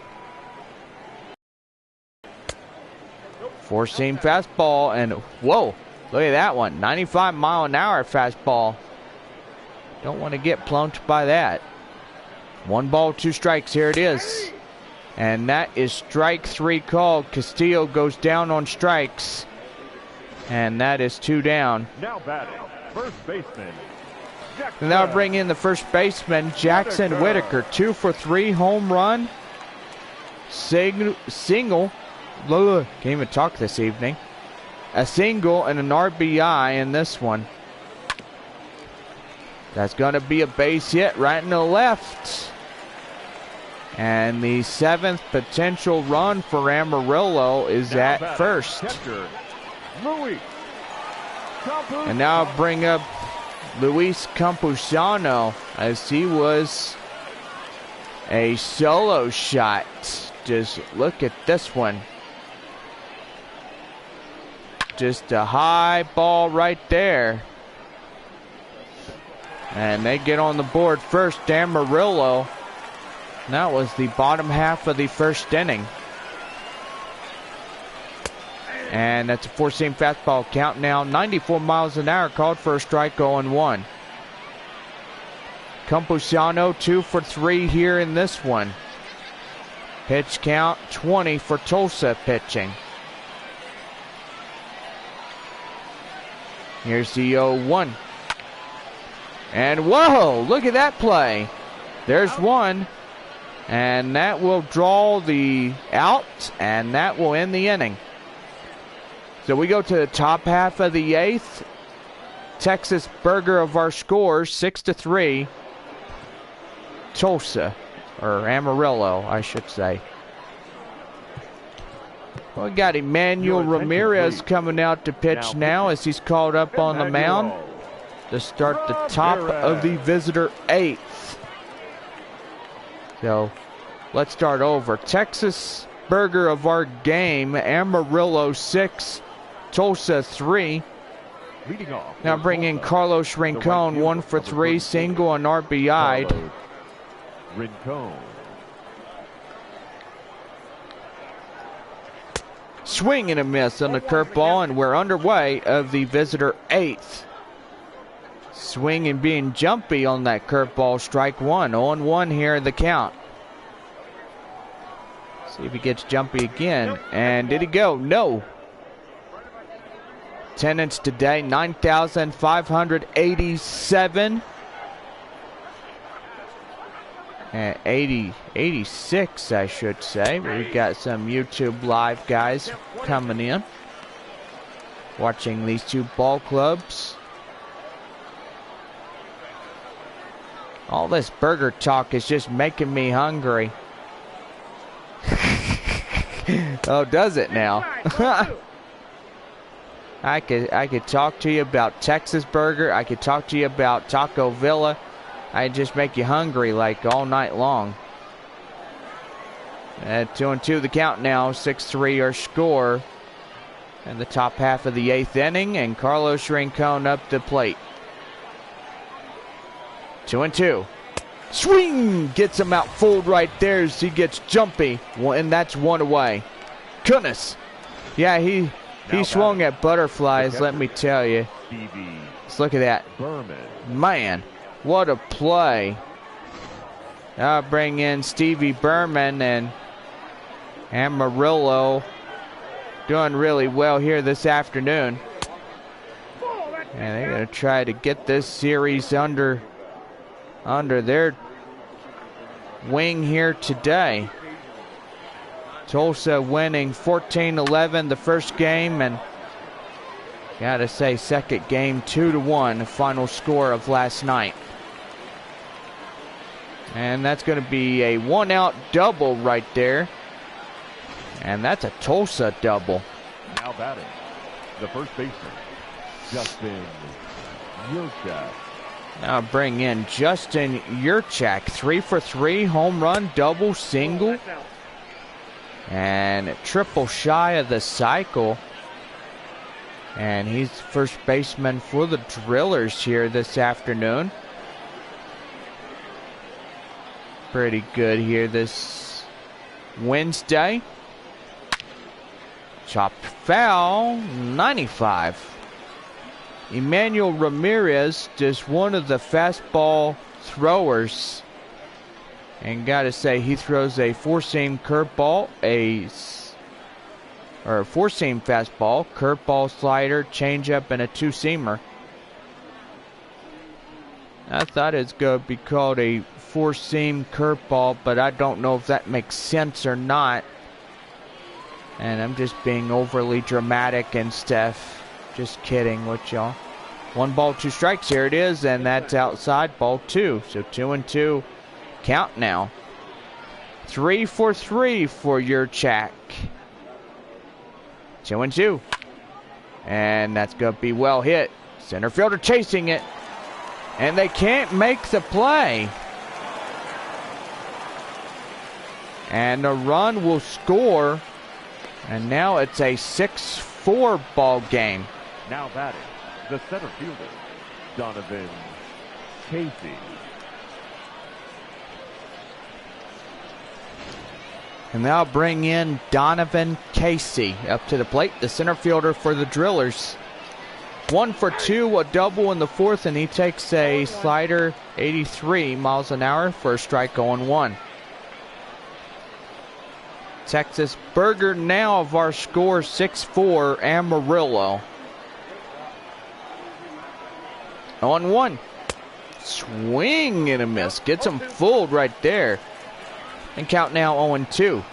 Speaker 1: Four-seam fastball, and whoa, look at that one. 95-mile-an-hour fastball. Don't want to get plunked by that. 1 ball, 2 strikes. Here it is. And that is strike 3 called. Castillo goes down on strikes. And that is 2 down.
Speaker 2: Now batting, first baseman.
Speaker 1: And that'll bring in the first baseman, Jackson Whitaker. 2 for 3, home run. Single. Can't even talk this evening. A single and an RBI in this one. That's going to be a base hit right in the left. And the 7th potential run for Amarillo is at first. And now I'll bring up Luis Camposiano, as he was a solo shot. Just look at this one. Just a high ball right there. And they get on the board first, Amarillo. And that was the bottom half of the first inning. And that's a 4-seam fastball. Count now 94 miles an hour, called for a strike, 0-1. Camposiano 2 for 3 here in this one. Pitch count 20 for Tulsa pitching. Here's the 0-1. And whoa, look at that play. There's one. And that will draw the out, and that will end the inning. So we go to the top half of the 8th. Texas burger of our scores, 6-3. Tulsa, or Amarillo, I should say. Well, we got Emmanuel Ramirez coming out to pitch now as he's called up on the mound to start the top of the visitor 8th. So let's start over. Texas burger of our game, Amarillo 6, Tulsa 3. Now bring in Carlos Rincon, 1 for 3, single and RBI'd.
Speaker 2: Rincon.
Speaker 1: Swing and a miss on the curveball, and we're underway of the visitor 8th. Swing and being jumpy on that curveball, strike 1. 0-1 here in the count. See if he gets jumpy again. And did he go? No. Attendance today, 9,587. And 86, I should say. We've got some YouTube live guys coming in, watching these two ball clubs. All this burger talk is just making me hungry. Oh, does it now? I could talk to you about Texas burger. I could talk to you about Taco Villa. I just make you hungry like all night long. At 2-2 the count now, 6-3 our score. And the top half of the 8th inning, and Carlos Rincon up the plate. 2-2. Swing! Gets him out fooled right there as he gets jumpy. And that's 1 away. Goodness. Yeah, he swung at butterflies, let me tell you. Let's look at that. Man, what a play. I'll bring in Stevie Berman, and Amarillo doing really well here this afternoon. And they're going to try to get this series under their wing here today. Tulsa winning 14-11 the first game, and gotta say, second game 2-1, final score of last night. And that's going to be a 1-out double right there. And that's a Tulsa double.
Speaker 2: Now batting, the first baseman, Justin Yosha.
Speaker 1: Now bring in Justin Yurchak. 3 for 3. Home run, double, single. And triple shy of the cycle. And he's first baseman for the Drillers here this afternoon. Pretty good here this Wednesday. Chopped foul, 95. Emmanuel Ramirez, just one of the fastball throwers. And gotta say, he throws a four-seam curveball, a four-seam fastball, curveball, slider, changeup, and a two-seamer. I thought it's going to be called a four-seam curveball, but I don't know if that makes sense or not. And I'm just being overly dramatic and stuff. Just kidding with y'all. 1 ball, 2 strikes. Here it is, and that's outside. Ball 2. So 2-2 count now. 3 for 3 for Yurchak. 2-2. And that's going to be well hit. Center fielder chasing it. And they can't make the play. And a run will score. And now it's a 6-4 ball game.
Speaker 2: Now batting, the center fielder, Donovan Casey.
Speaker 1: And they'll bring in Donovan Casey up to the plate, the center fielder for the Drillers. 1 for 2, a double in the 4th, and he takes a slider 83 miles an hour for a strike 0-1. Texas Burger now of our score 6-4 Amarillo. 0-1. Swing and a miss. Gets him fooled right there. And count now 0-2.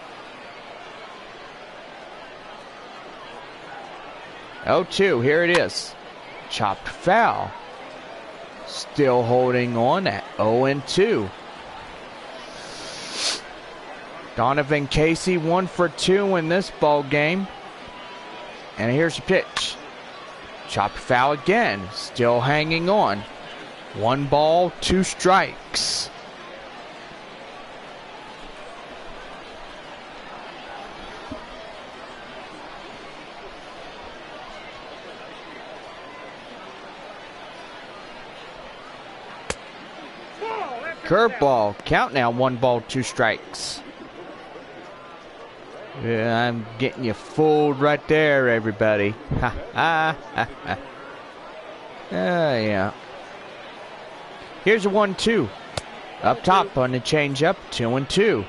Speaker 1: 0-2. Here it is. Chopped foul. Still holding on at 0-2. Donovan Casey 1 for 2 in this ball game. And here's the pitch. Chopped foul again. Still hanging on. 1 ball, 2 strikes. Curveball. Count now. 1 ball, 2 strikes. Yeah, I'm getting you fooled right there, everybody. Ha ha ha ha. Yeah. Here's a 1-2. Up top on the changeup, 2-2.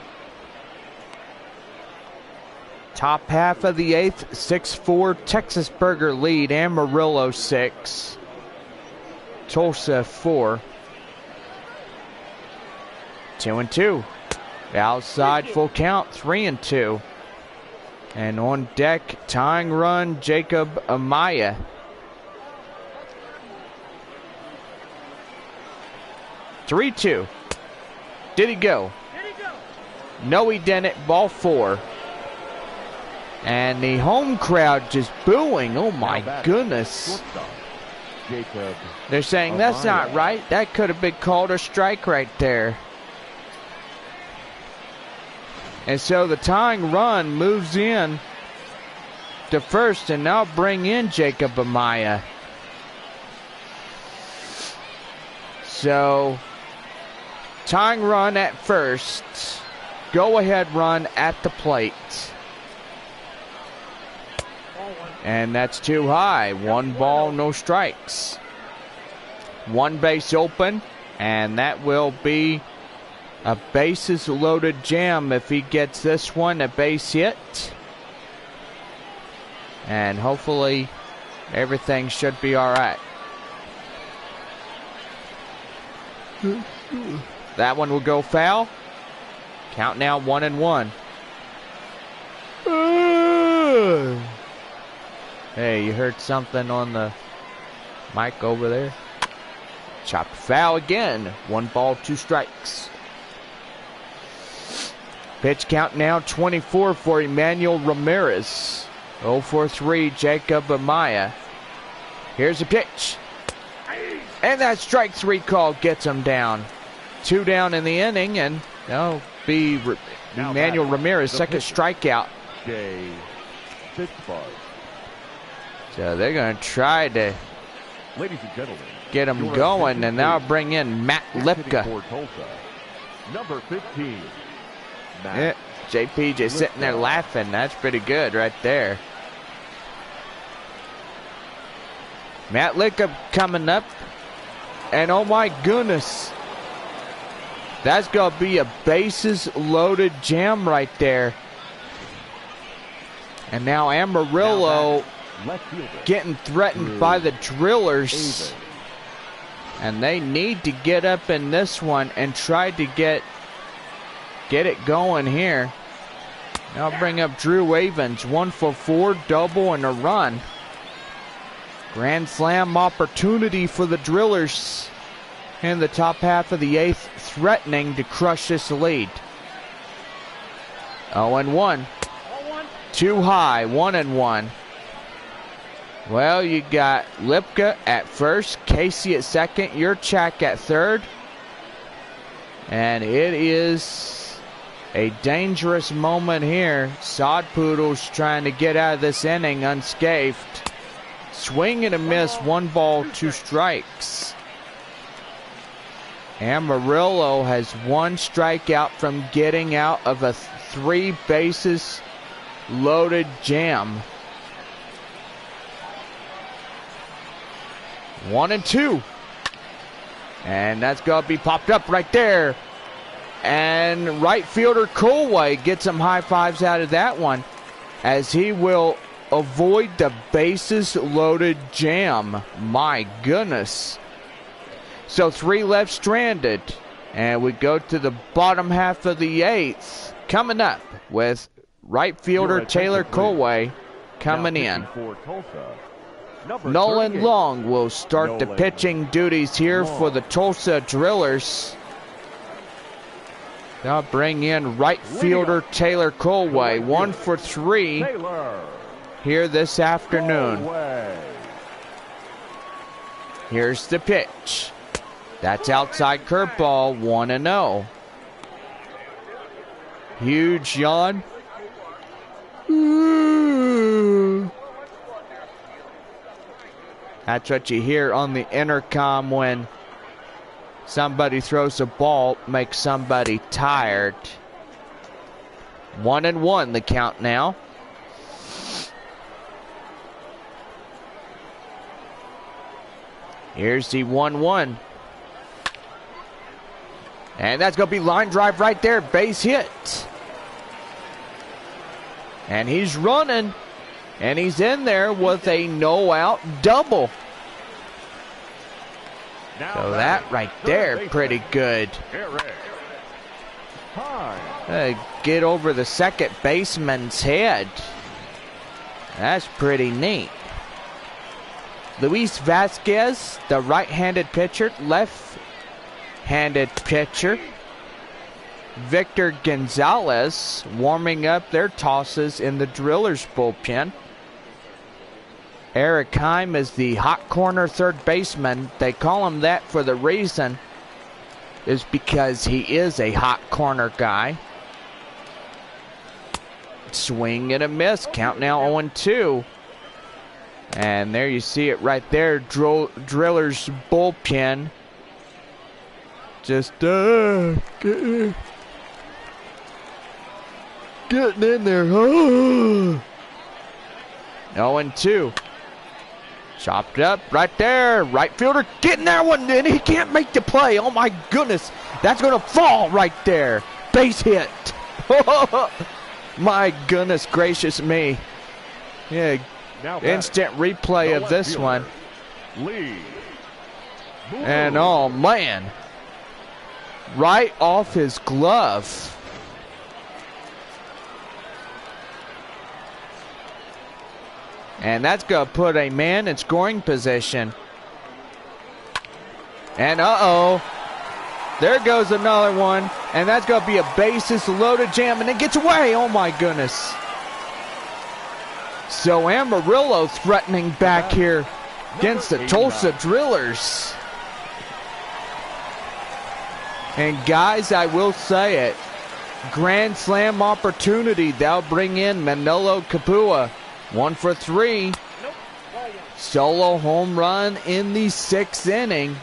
Speaker 1: Top half of the 8th, 6-4 Texas Burger lead. Amarillo 6. Tulsa 4. 2-2. Outside full count, 3-2. And on deck, tying run, Jacob Amaya. (3-2). Did he go? No, he didn't. Ball 4. And the home crowd just booing. Oh my goodness. They're saying that's not right. That could have been called a strike right there. And so the tying run moves in to first, and now bring in Jacob Amaya. So, tying run at first, go ahead run at the plate. And that's too high. 1 ball, no strikes. 1 base open, and that will be a bases loaded jam if he gets this one, a base hit. And hopefully everything should be all right. That one will go foul. Count now 1-1. Hey, you heard something on the mic over there? Chopped foul again. 1 ball, 2 strikes. Pitch count now 24 for Emmanuel Ramirez. 0-for-3 Jacob Amaya. Here's the pitch. And that strike 3 call gets him down. 2 down in the inning, and that'll be Emmanuel Ramirez's second strikeout. So they're going to try to
Speaker 2: Ladies and gentlemen,
Speaker 1: get him going, and now bring in Matt Lipka.
Speaker 2: Number 15.
Speaker 1: Yeah, JP just sitting there laughing. That's pretty good right there. Matt Lipka coming up, and oh my goodness, that's going to be a bases loaded jam right there. And now Amarillo getting threatened by the Drillers. And they need to get up in this one and try to get it going here. Now bring up Drew Avens. 1 for 4, double and a run. Grand slam opportunity for the Drillers in the top half of the 8th, threatening to crush this lead. 0-1. Too high, 1-1. Well, you got Lipka at first, Casey at second, Yurchak at third. And it is a dangerous moment here. Sod Poodles trying to get out of this inning unscathed. Swing and a miss, 1 ball, 2 strikes. Amarillo has 1 strikeout from getting out of a 3 bases loaded jam. 1-2. And that's going to be popped up right there. And right fielder Colway gets some high fives out of that one, as he will avoid the bases loaded jam. My goodness. So 3 left stranded. And we go to the bottom half of the 8th. Coming up with right fielder Taylor Colway coming in. Nolan Long will start the pitching duties here for the Tulsa Drillers. They'll bring in right fielder Taylor Colway. 1 for 3 here this afternoon. Here's the pitch. That's outside curveball, 1-0. Huge yawn. Ooh. That's what you hear on the intercom when somebody throws a ball, makes somebody tired. 1-1 the count now. Here's the 1-1. And that's going to be line drive right there, base hit. And he's running. And he's in there with a no-out double. So that right there, pretty good. Get over the second baseman's head. That's pretty neat. Luis Vasquez, the right-handed pitcher, left-handed pitcher. Victor Gonzalez warming up their tosses in the Drillers bullpen. Eric Heim is the hot corner third baseman. They call him that for the reason is because he is a hot corner guy. Swing and a miss. Count now 0-2. And there you see it right there. Drillers bullpen. Just getting in there. 0-2. Chopped up right there. Right fielder getting that one, and he can't make the play. Oh my goodness. That's going to fall right there. Base hit. My goodness gracious me. Yeah. Instant replay of this one. And oh man. Right off his glove. And that's going to put a man in scoring position. And uh-oh. There goes another one. And that's going to be a bases loaded jam. And it gets away. Oh, my goodness. So Amarillo threatening back here against the Tulsa Drillers. And guys, I will say it, grand slam opportunity. They'll bring in Manolo Capua, 1 for 3. Solo home run in the 6th inning.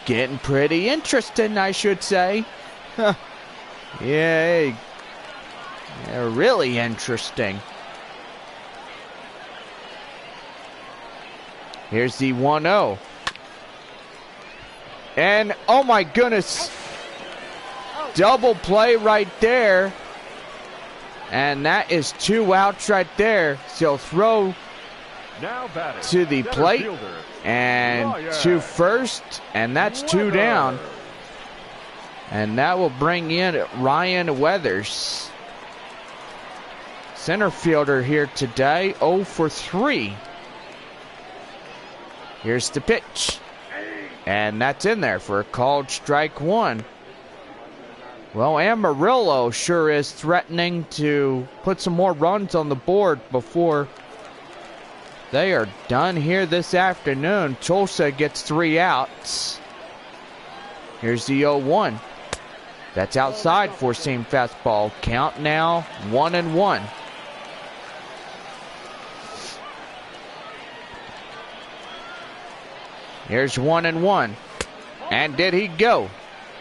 Speaker 1: Getting pretty interesting, I should say. Yeah, really interesting. Here's the 1-0. And, oh my goodness, double play right there. And that is 2 outs right there. So throw to the plate and to first, and that's 2 down. And that will bring in Ryan Weathers. Center fielder here today, 0 for 3. Here's the pitch. And that's in there for a called strike 1. Well, Amarillo sure is threatening to put some more runs on the board before they are done here this afternoon. Tulsa gets 3 outs. Here's the 0-1. That's outside, four-seam fastball. Count now 1-1. Here's 1-1. And did he go?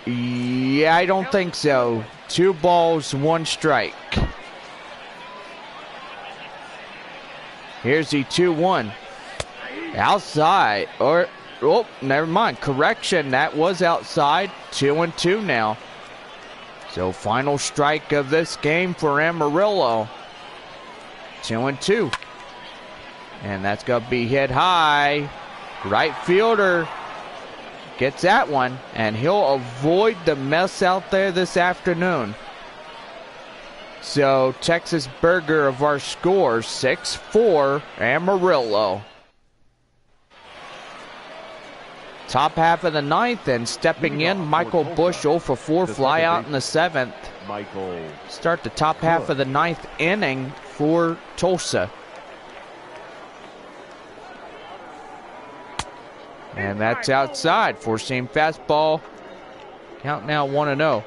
Speaker 1: Yeah, I don't think so. 2 balls, 1 strike. Here's the 2-1. Outside. Oh, never mind. Correction, that was outside. 2-2 now. So final strike of this game for Amarillo. 2-2. And that's going to be hit high. Right fielder gets that one, and he'll avoid the mess out there this afternoon. So Texas Burger of our score, 6-4 Amarillo. Top half of the 9th, and stepping in, Michael Bush, 0 for 4, fly out in the 7th. Start the top half of the 9th inning for Tulsa. And that's outside. Four-seam fastball. Count now 1-0.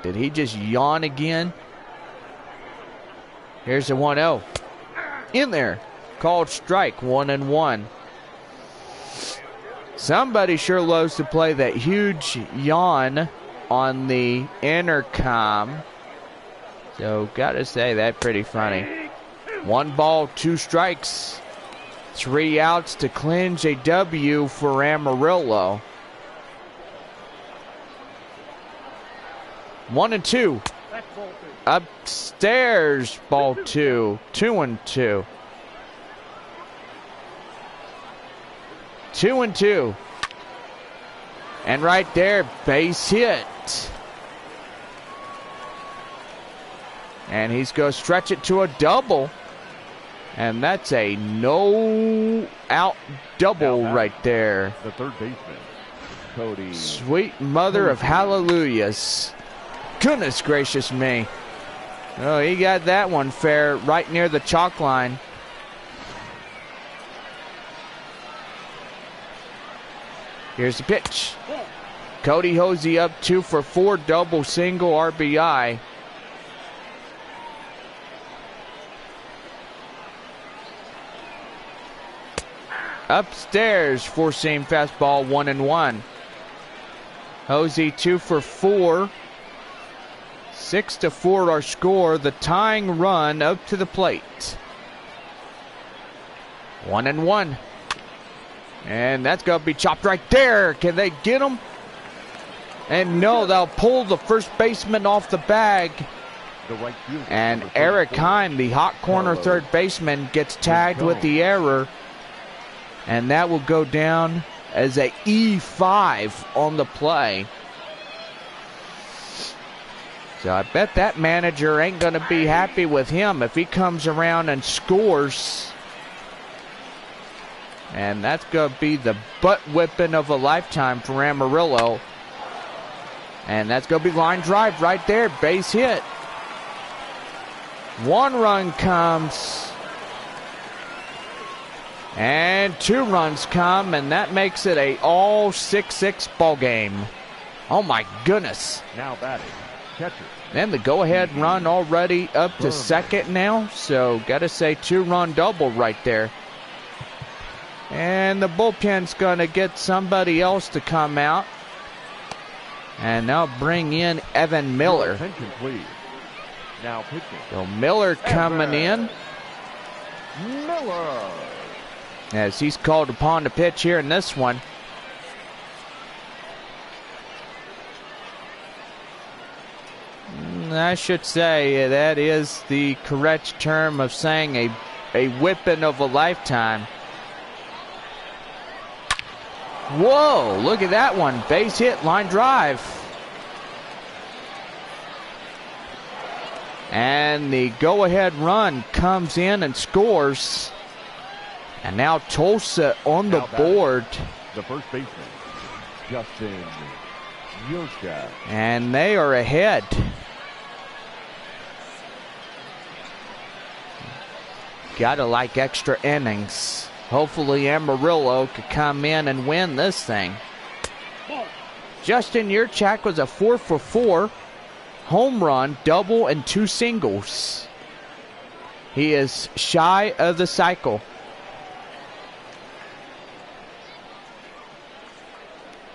Speaker 1: Did he just yawn again? Here's the 1-0. In there. Called strike, 1-1. Somebody sure loves to play that huge yawn on the intercom. So, gotta say, that's pretty funny. 1 ball, 2 strikes. 3 outs to clinch a W for Amarillo. 1-2. Upstairs, ball 2. 2-2. 2-2. And right there, base hit. And he's going to stretch it to a double. And that's a no-out double right there.
Speaker 2: The third baseman, Cody.
Speaker 1: Sweet mother of hallelujahs. Goodness gracious me. Oh, he got that one fair right near the chalk line. Here's the pitch. Cody Hosey up 2 for 4, double, single, RBI. Upstairs, four-seam fastball, 1-1. Hosey 2 for 4. 6-4 our score. The tying run up to the plate. 1-1. And that's going to be chopped right there. Can they get him? And no, they'll pull the first baseman off the bag. And Eric Heim, the hot corner third baseman, gets tagged with the error. And that will go down as a E5 on the play. So I bet that manager ain't going to be happy with him if he comes around and scores. And that's going to be the butt whipping of a lifetime for Amarillo. And that's going to be line drive right there, base hit. 1 run comes. And 2 runs come, and that makes it a all 6-6 ball game. Oh my goodness.
Speaker 2: Now batting, catcher.
Speaker 1: And the go-ahead run already up to second now. So gotta say 2-run double right there. And the bullpen's gonna get somebody else to come out. And now bring in Evan Miller.
Speaker 2: Attention, please. Now pitching.
Speaker 1: So Miller coming in.
Speaker 2: Miller.
Speaker 1: As he's called upon to pitch here in this one. I should say that is the correct term of saying a whipping of a lifetime. Whoa, look at that one. Base hit, line drive. And the go-ahead run comes in and scores. And now Tulsa on the board.
Speaker 2: The first baseman, Justin Yosha.
Speaker 1: And they are ahead. Gotta like extra innings. Hopefully Amarillo could come in and win this thing. Justin Yurchak was a 4-for-4 home run, double, and 2 singles. He is shy of the cycle.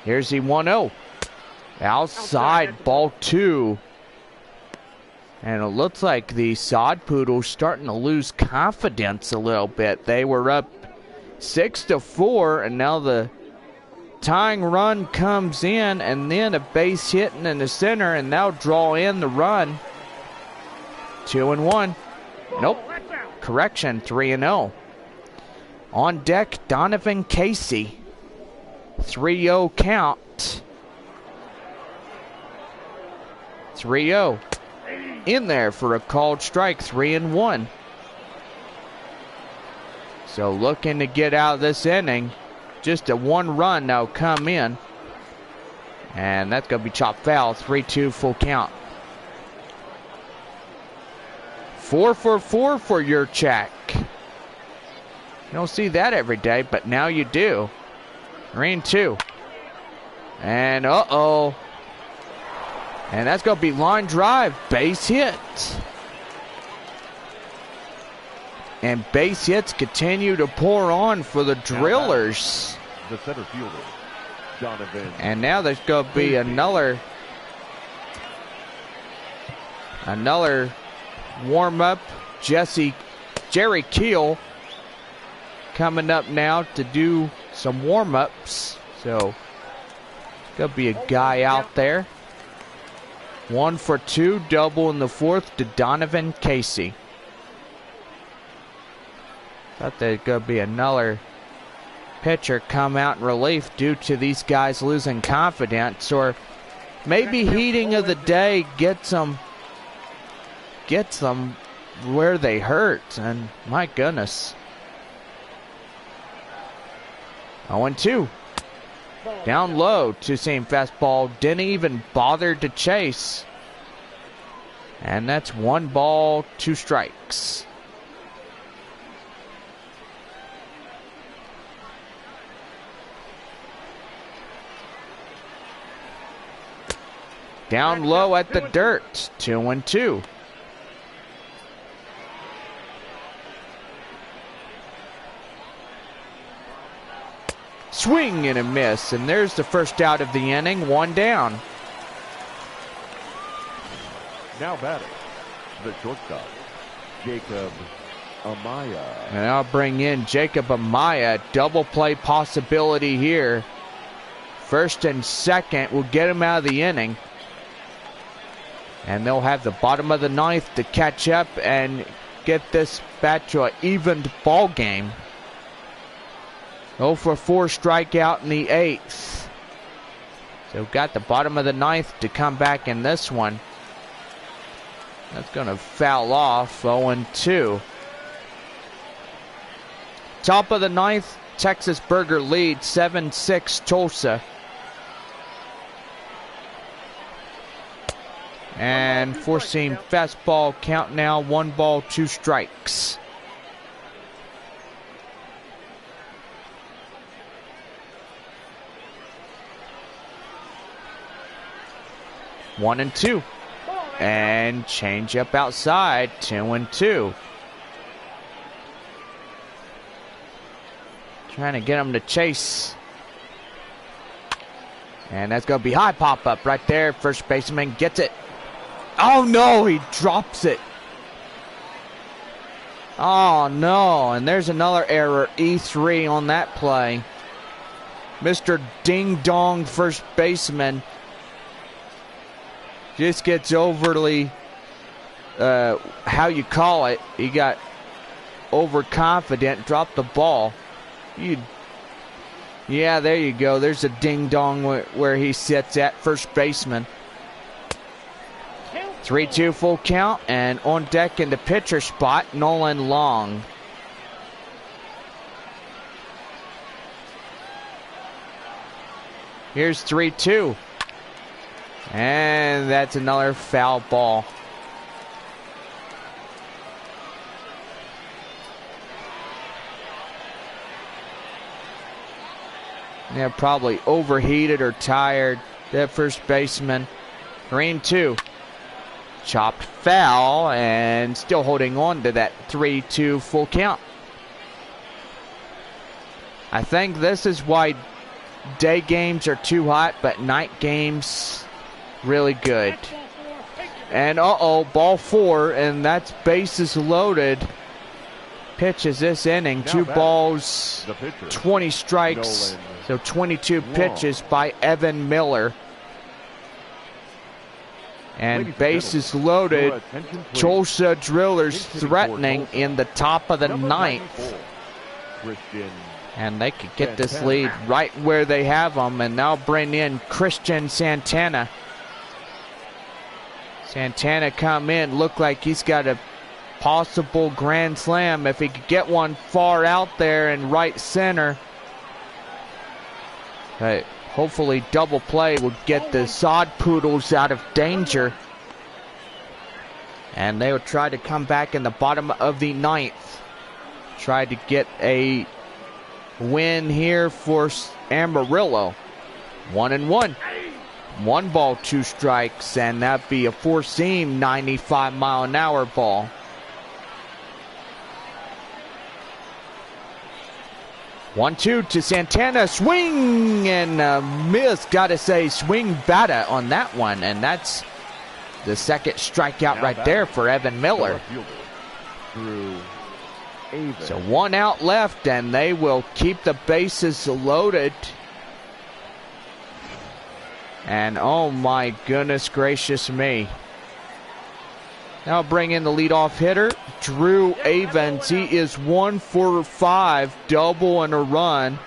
Speaker 1: Here's the 1-0. Outside, ball 2. And it looks like the Sod Poodles starting to lose confidence a little bit. They were up 6-4, and now the tying run comes in, and then a base hitting in the center, and they'll draw in the run. 2-1. Nope. Correction, 3-0. On deck, Donovan Casey. 3-0 count. 3-0. In there for a called strike, 3-1. So looking to get out of this inning. Just a 1 run now come in. And that's going to be chopped foul. 3-2 full count. 4-for-4 for your check. You don't see that every day, but now you do. 3-2. And uh-oh. And that's going to be line drive. Base hit. And base hits continue to pour on for the Drillers.
Speaker 2: The center fielder, Donovan.
Speaker 1: And now there's going to be another warm-up. Jerry Keel coming up now to do some warm-ups. So there's going to be a guy out there. 1 for 2, double in the 4th to Donovan Casey. Thought there's going to be another pitcher come out in relief due to these guys losing confidence, or maybe heating of the day gets them where they hurt. And my goodness. 0-2. Down low, two-seam fastball. Didn't even bother to chase. And that's 1 ball, 2 strikes. Down low at the dirt. 2-2. Swing and a miss, and there's the first out of the inning. 1 down.
Speaker 2: Now batting, the shortstop, Jacob Amaya.
Speaker 1: And I'll bring in Jacob Amaya. Double play possibility here. First and second will get him out of the inning. And they'll have the bottom of the 9th to catch up and get this back to an evened ball game. 0 for 4 strikeout in the 8th. So got the bottom of the 9th to come back in this one. That's going to foul off. 0-2. Top of the 9th, Texas Burger leads 7-6 Tulsa. And four-seam fastball count now, 1 ball, 2 strikes. One and 2. And change up outside, 2-2. Trying to get him to chase. And that's going to be high pop-up right there. First baseman gets it. Oh, no, he drops it. Oh, no, and there's another error, E3 on that play. Mr. Ding Dong first baseman just gets overly, how you call it, he got overconfident, dropped the ball. Yeah, there you go. There's a ding dong where he sits at first baseman. 3-2 full count, and on deck in the pitcher spot, Nolan Long. Here's 3-2. And that's another foul ball. Yeah, probably overheated or tired. That first baseman. Green 2. Chopped foul and still holding on to that 3-2 full count. I think this is why day games are too hot, but night games really good. And ball 4, and that's bases loaded. Pitches this inning, 2 balls, 20 strikes, so 22 pitches by Evan Miller. And bases loaded, Tulsa Drillers threatening in the top of the 9th. And they could get this lead right where they have them, and now bring in Christian Santana. Santana come in, look like he's got a possible grand slam if he could get one far out there in right center. But hopefully double play will get the Sod Poodles out of danger. And they will try to come back in the bottom of the 9th. Try to get a win here for Amarillo. 1-1. 1 ball, 2 strikes, and that'd be a four-seam 95-mile-an-hour ball. 1-2 to Santana, swing and miss. Gotta say, swing batter on that one, and that's the second strikeout right there for Evan Miller. So 1 out left, and they will keep the bases loaded. And oh my goodness gracious me. Now bring in the leadoff hitter, Drew Avens. He is 1 for 5, double and a run.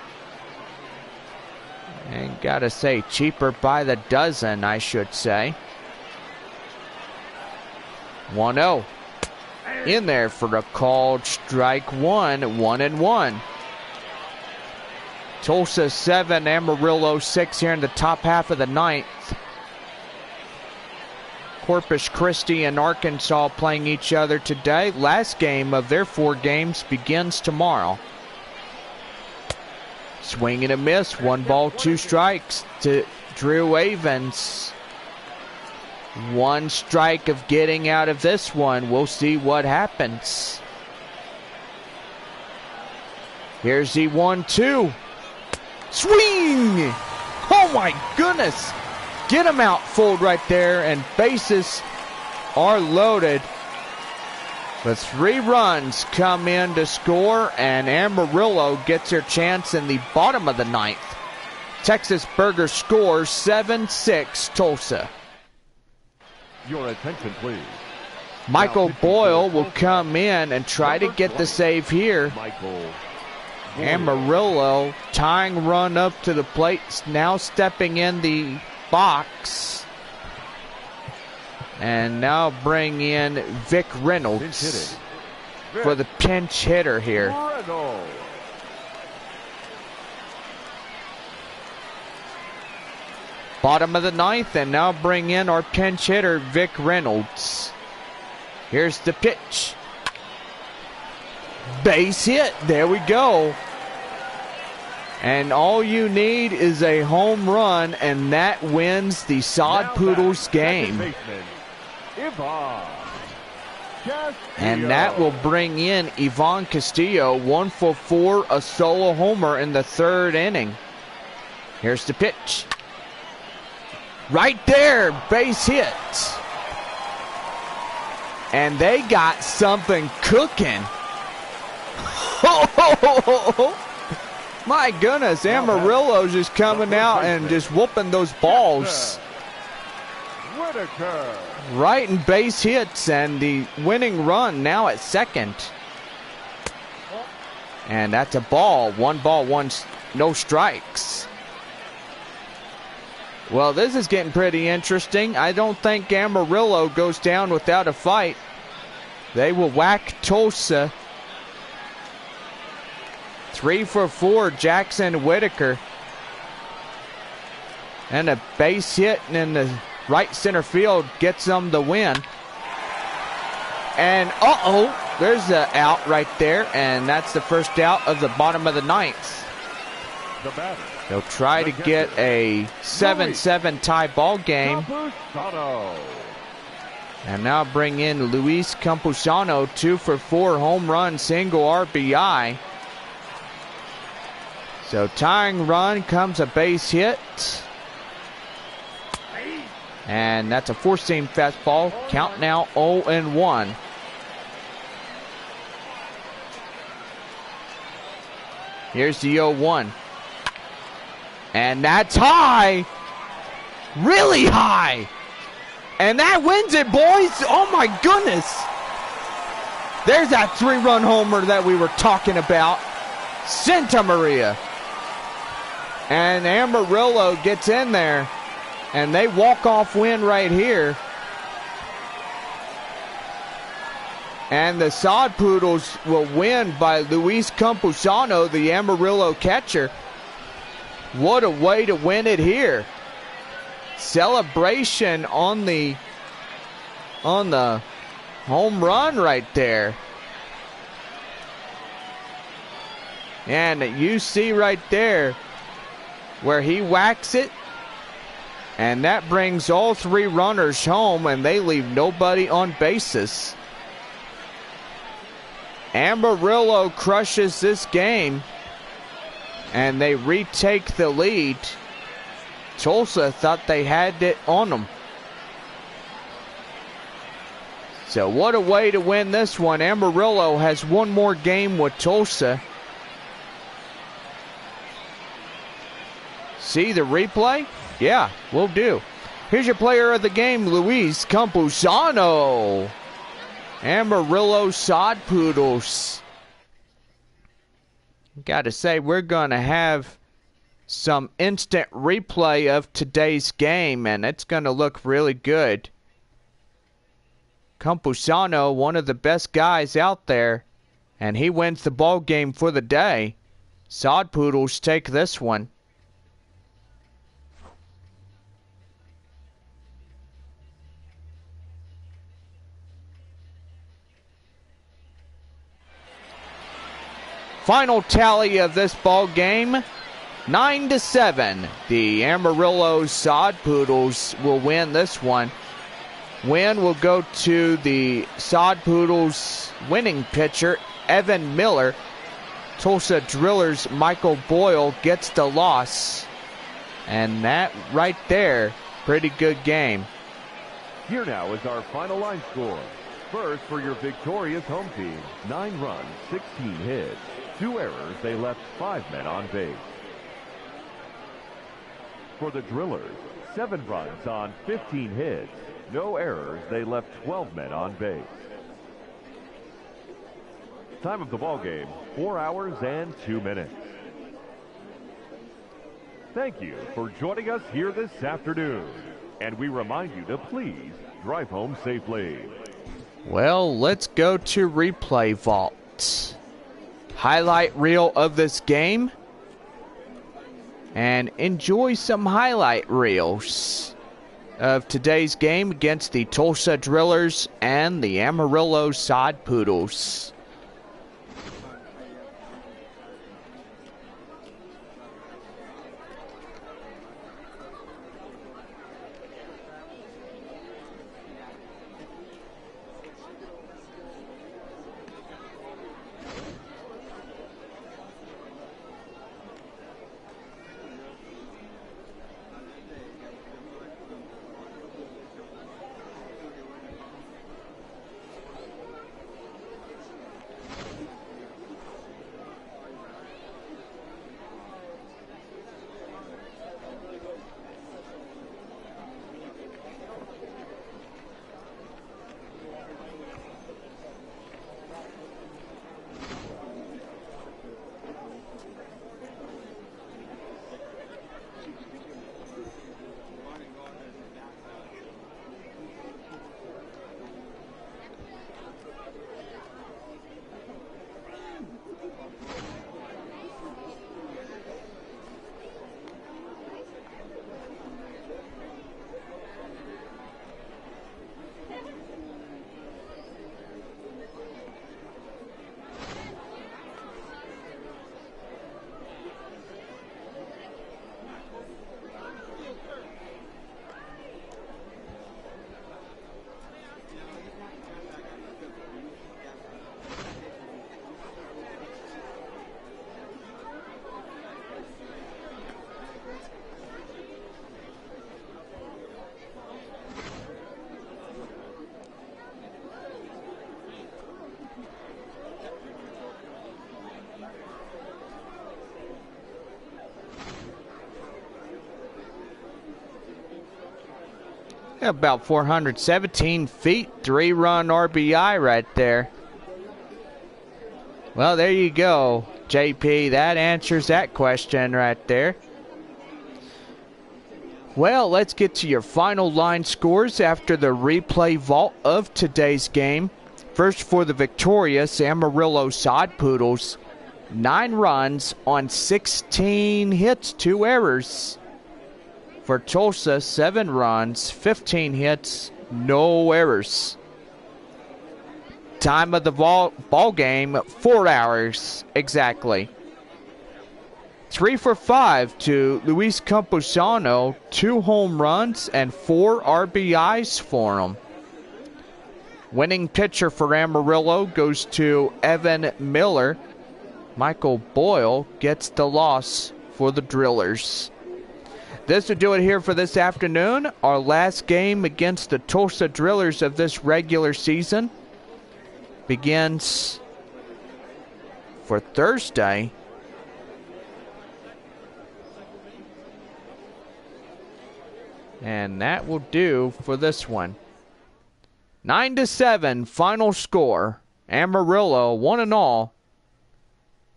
Speaker 1: And gotta say, cheaper by the dozen, I should say. 1-0. In there for a called strike 1, 1-1. Tulsa 7, Amarillo 6 here in the top half of the 9th. Corpus Christi and Arkansas playing each other today. Last game of their 4 games begins tomorrow. Swing and a miss. 1 ball, 2 strikes to Drew Avens. 1 strike of getting out of this one. We'll see what happens. Here's the 1-2. Swing! Oh my goodness! Get him out fold right there, and bases are loaded. But 3 runs come in to score, and Amarillo gets their chance in the bottom of the 9th. Texas Burger scores 7-6 Tulsa.
Speaker 2: Your attention, please.
Speaker 1: Michael Boyle will come in and try to get the save here. Amarillo tying run up to the plate, now stepping in the box. And now bring in Vic Reynolds for the pinch hitter here. Bottom of the ninth, and now bring in our pinch hitter, Vic Reynolds. Here's the pitch. Base hit. There we go. And all you need is a home run, and that wins the Sod Poodles game. And that will bring in Ivan Castillo, 1 for 4, a solo homer in the third inning. Here's the pitch. Right there, base hit. And they got something cooking. My goodness, Amarillo's just coming out and just whooping those balls. Right in base hits, and the winning run now at second. And that's a ball. 1 ball, 1 no strikes. Well, this is getting pretty interesting. I don't think Amarillo goes down without a fight. They will whack Tulsa. 3 for 4, Jackson Whitaker. And a base hit in the right center field gets them the win. And there's the out right there, and that's the first out of the bottom of the ninth. They'll try to get a 7-7 tie ball game. And now bring in Luis Camposiano, 2 for 4, home run, single RBI. So tying run comes a base hit. And that's a 4-seam fastball. Count now 0-1. Here's the 0-1. And that's high. Really high. And that wins it, boys. Oh, my goodness. There's that 3-run homer that we were talking about. Santa Maria. And Amarillo gets in there. And they walk-off win right here. And the Sod Poodles will win by Luis Camposiano, the Amarillo catcher. What a way to win it here. Celebration on the home run right there. And you see right there where he whacks it. And that brings all 3 runners home, and they leave nobody on bases. Amarillo crushes this game, and they retake the lead. Tulsa thought they had it on them. So what a way to win this one. Amarillo has one more game with Tulsa. See the replay? Yeah, we'll do. Here's your player of the game, Luis Camposiano. Amarillo Sod Poodles. Got to say, we're going to have some instant replay of today's game, and it's going to look really good. Camposiano, one of the best guys out there, and he wins the ball game for the day. Sod Poodles take this one. Final tally of this ball game, 9-7. The Amarillo Sod Poodles will win this one. Win will go to the Sod Poodles winning pitcher, Evan Miller. Tulsa Drillers' Michael Boyle gets the loss. And that right there, pretty good game.
Speaker 2: Here now is our final line score. First, for your victorious home team, 9 runs, 16 hits. 2 errors, they left 5 men on base. For the Drillers, 7 runs on 15 hits. No errors, they left 12 men on base. Time of the ball game, 4 hours and 2 minutes. Thank you for joining us here this afternoon. And we remind you to please drive home safely.
Speaker 1: Well, let's go to Replay Vault. Highlight reel of this game. and enjoy some highlight reels of today's game against the Tulsa Drillers and the Amarillo Sod Poodles. About 417 feet, 3-run RBI right there. Well, there you go, JP. That answers that question right there. Well, let's get to your final line scores after the replay vault of today's game. First, for the victorious Amarillo Sod Poodles, 9 runs on 16 hits, 2 errors. For Tulsa, 7 runs, 15 hits, no errors. Time of the ball game, 4 hours exactly. 3 for 5 to Luis Camposiano, 2 home runs and 4 RBIs for him. Winning pitcher for Amarillo goes to Evan Miller. Michael Boyle gets the loss for the Drillers. This will do it here for this afternoon. Our last game against the Tulsa Drillers of this regular season begins for Thursday. And that will do for this one. 9-7 final score. Amarillo 1-all.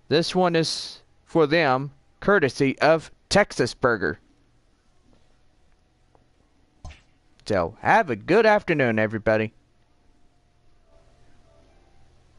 Speaker 1: This one is for them, courtesy of Texas Burger. So, have a good afternoon, everybody.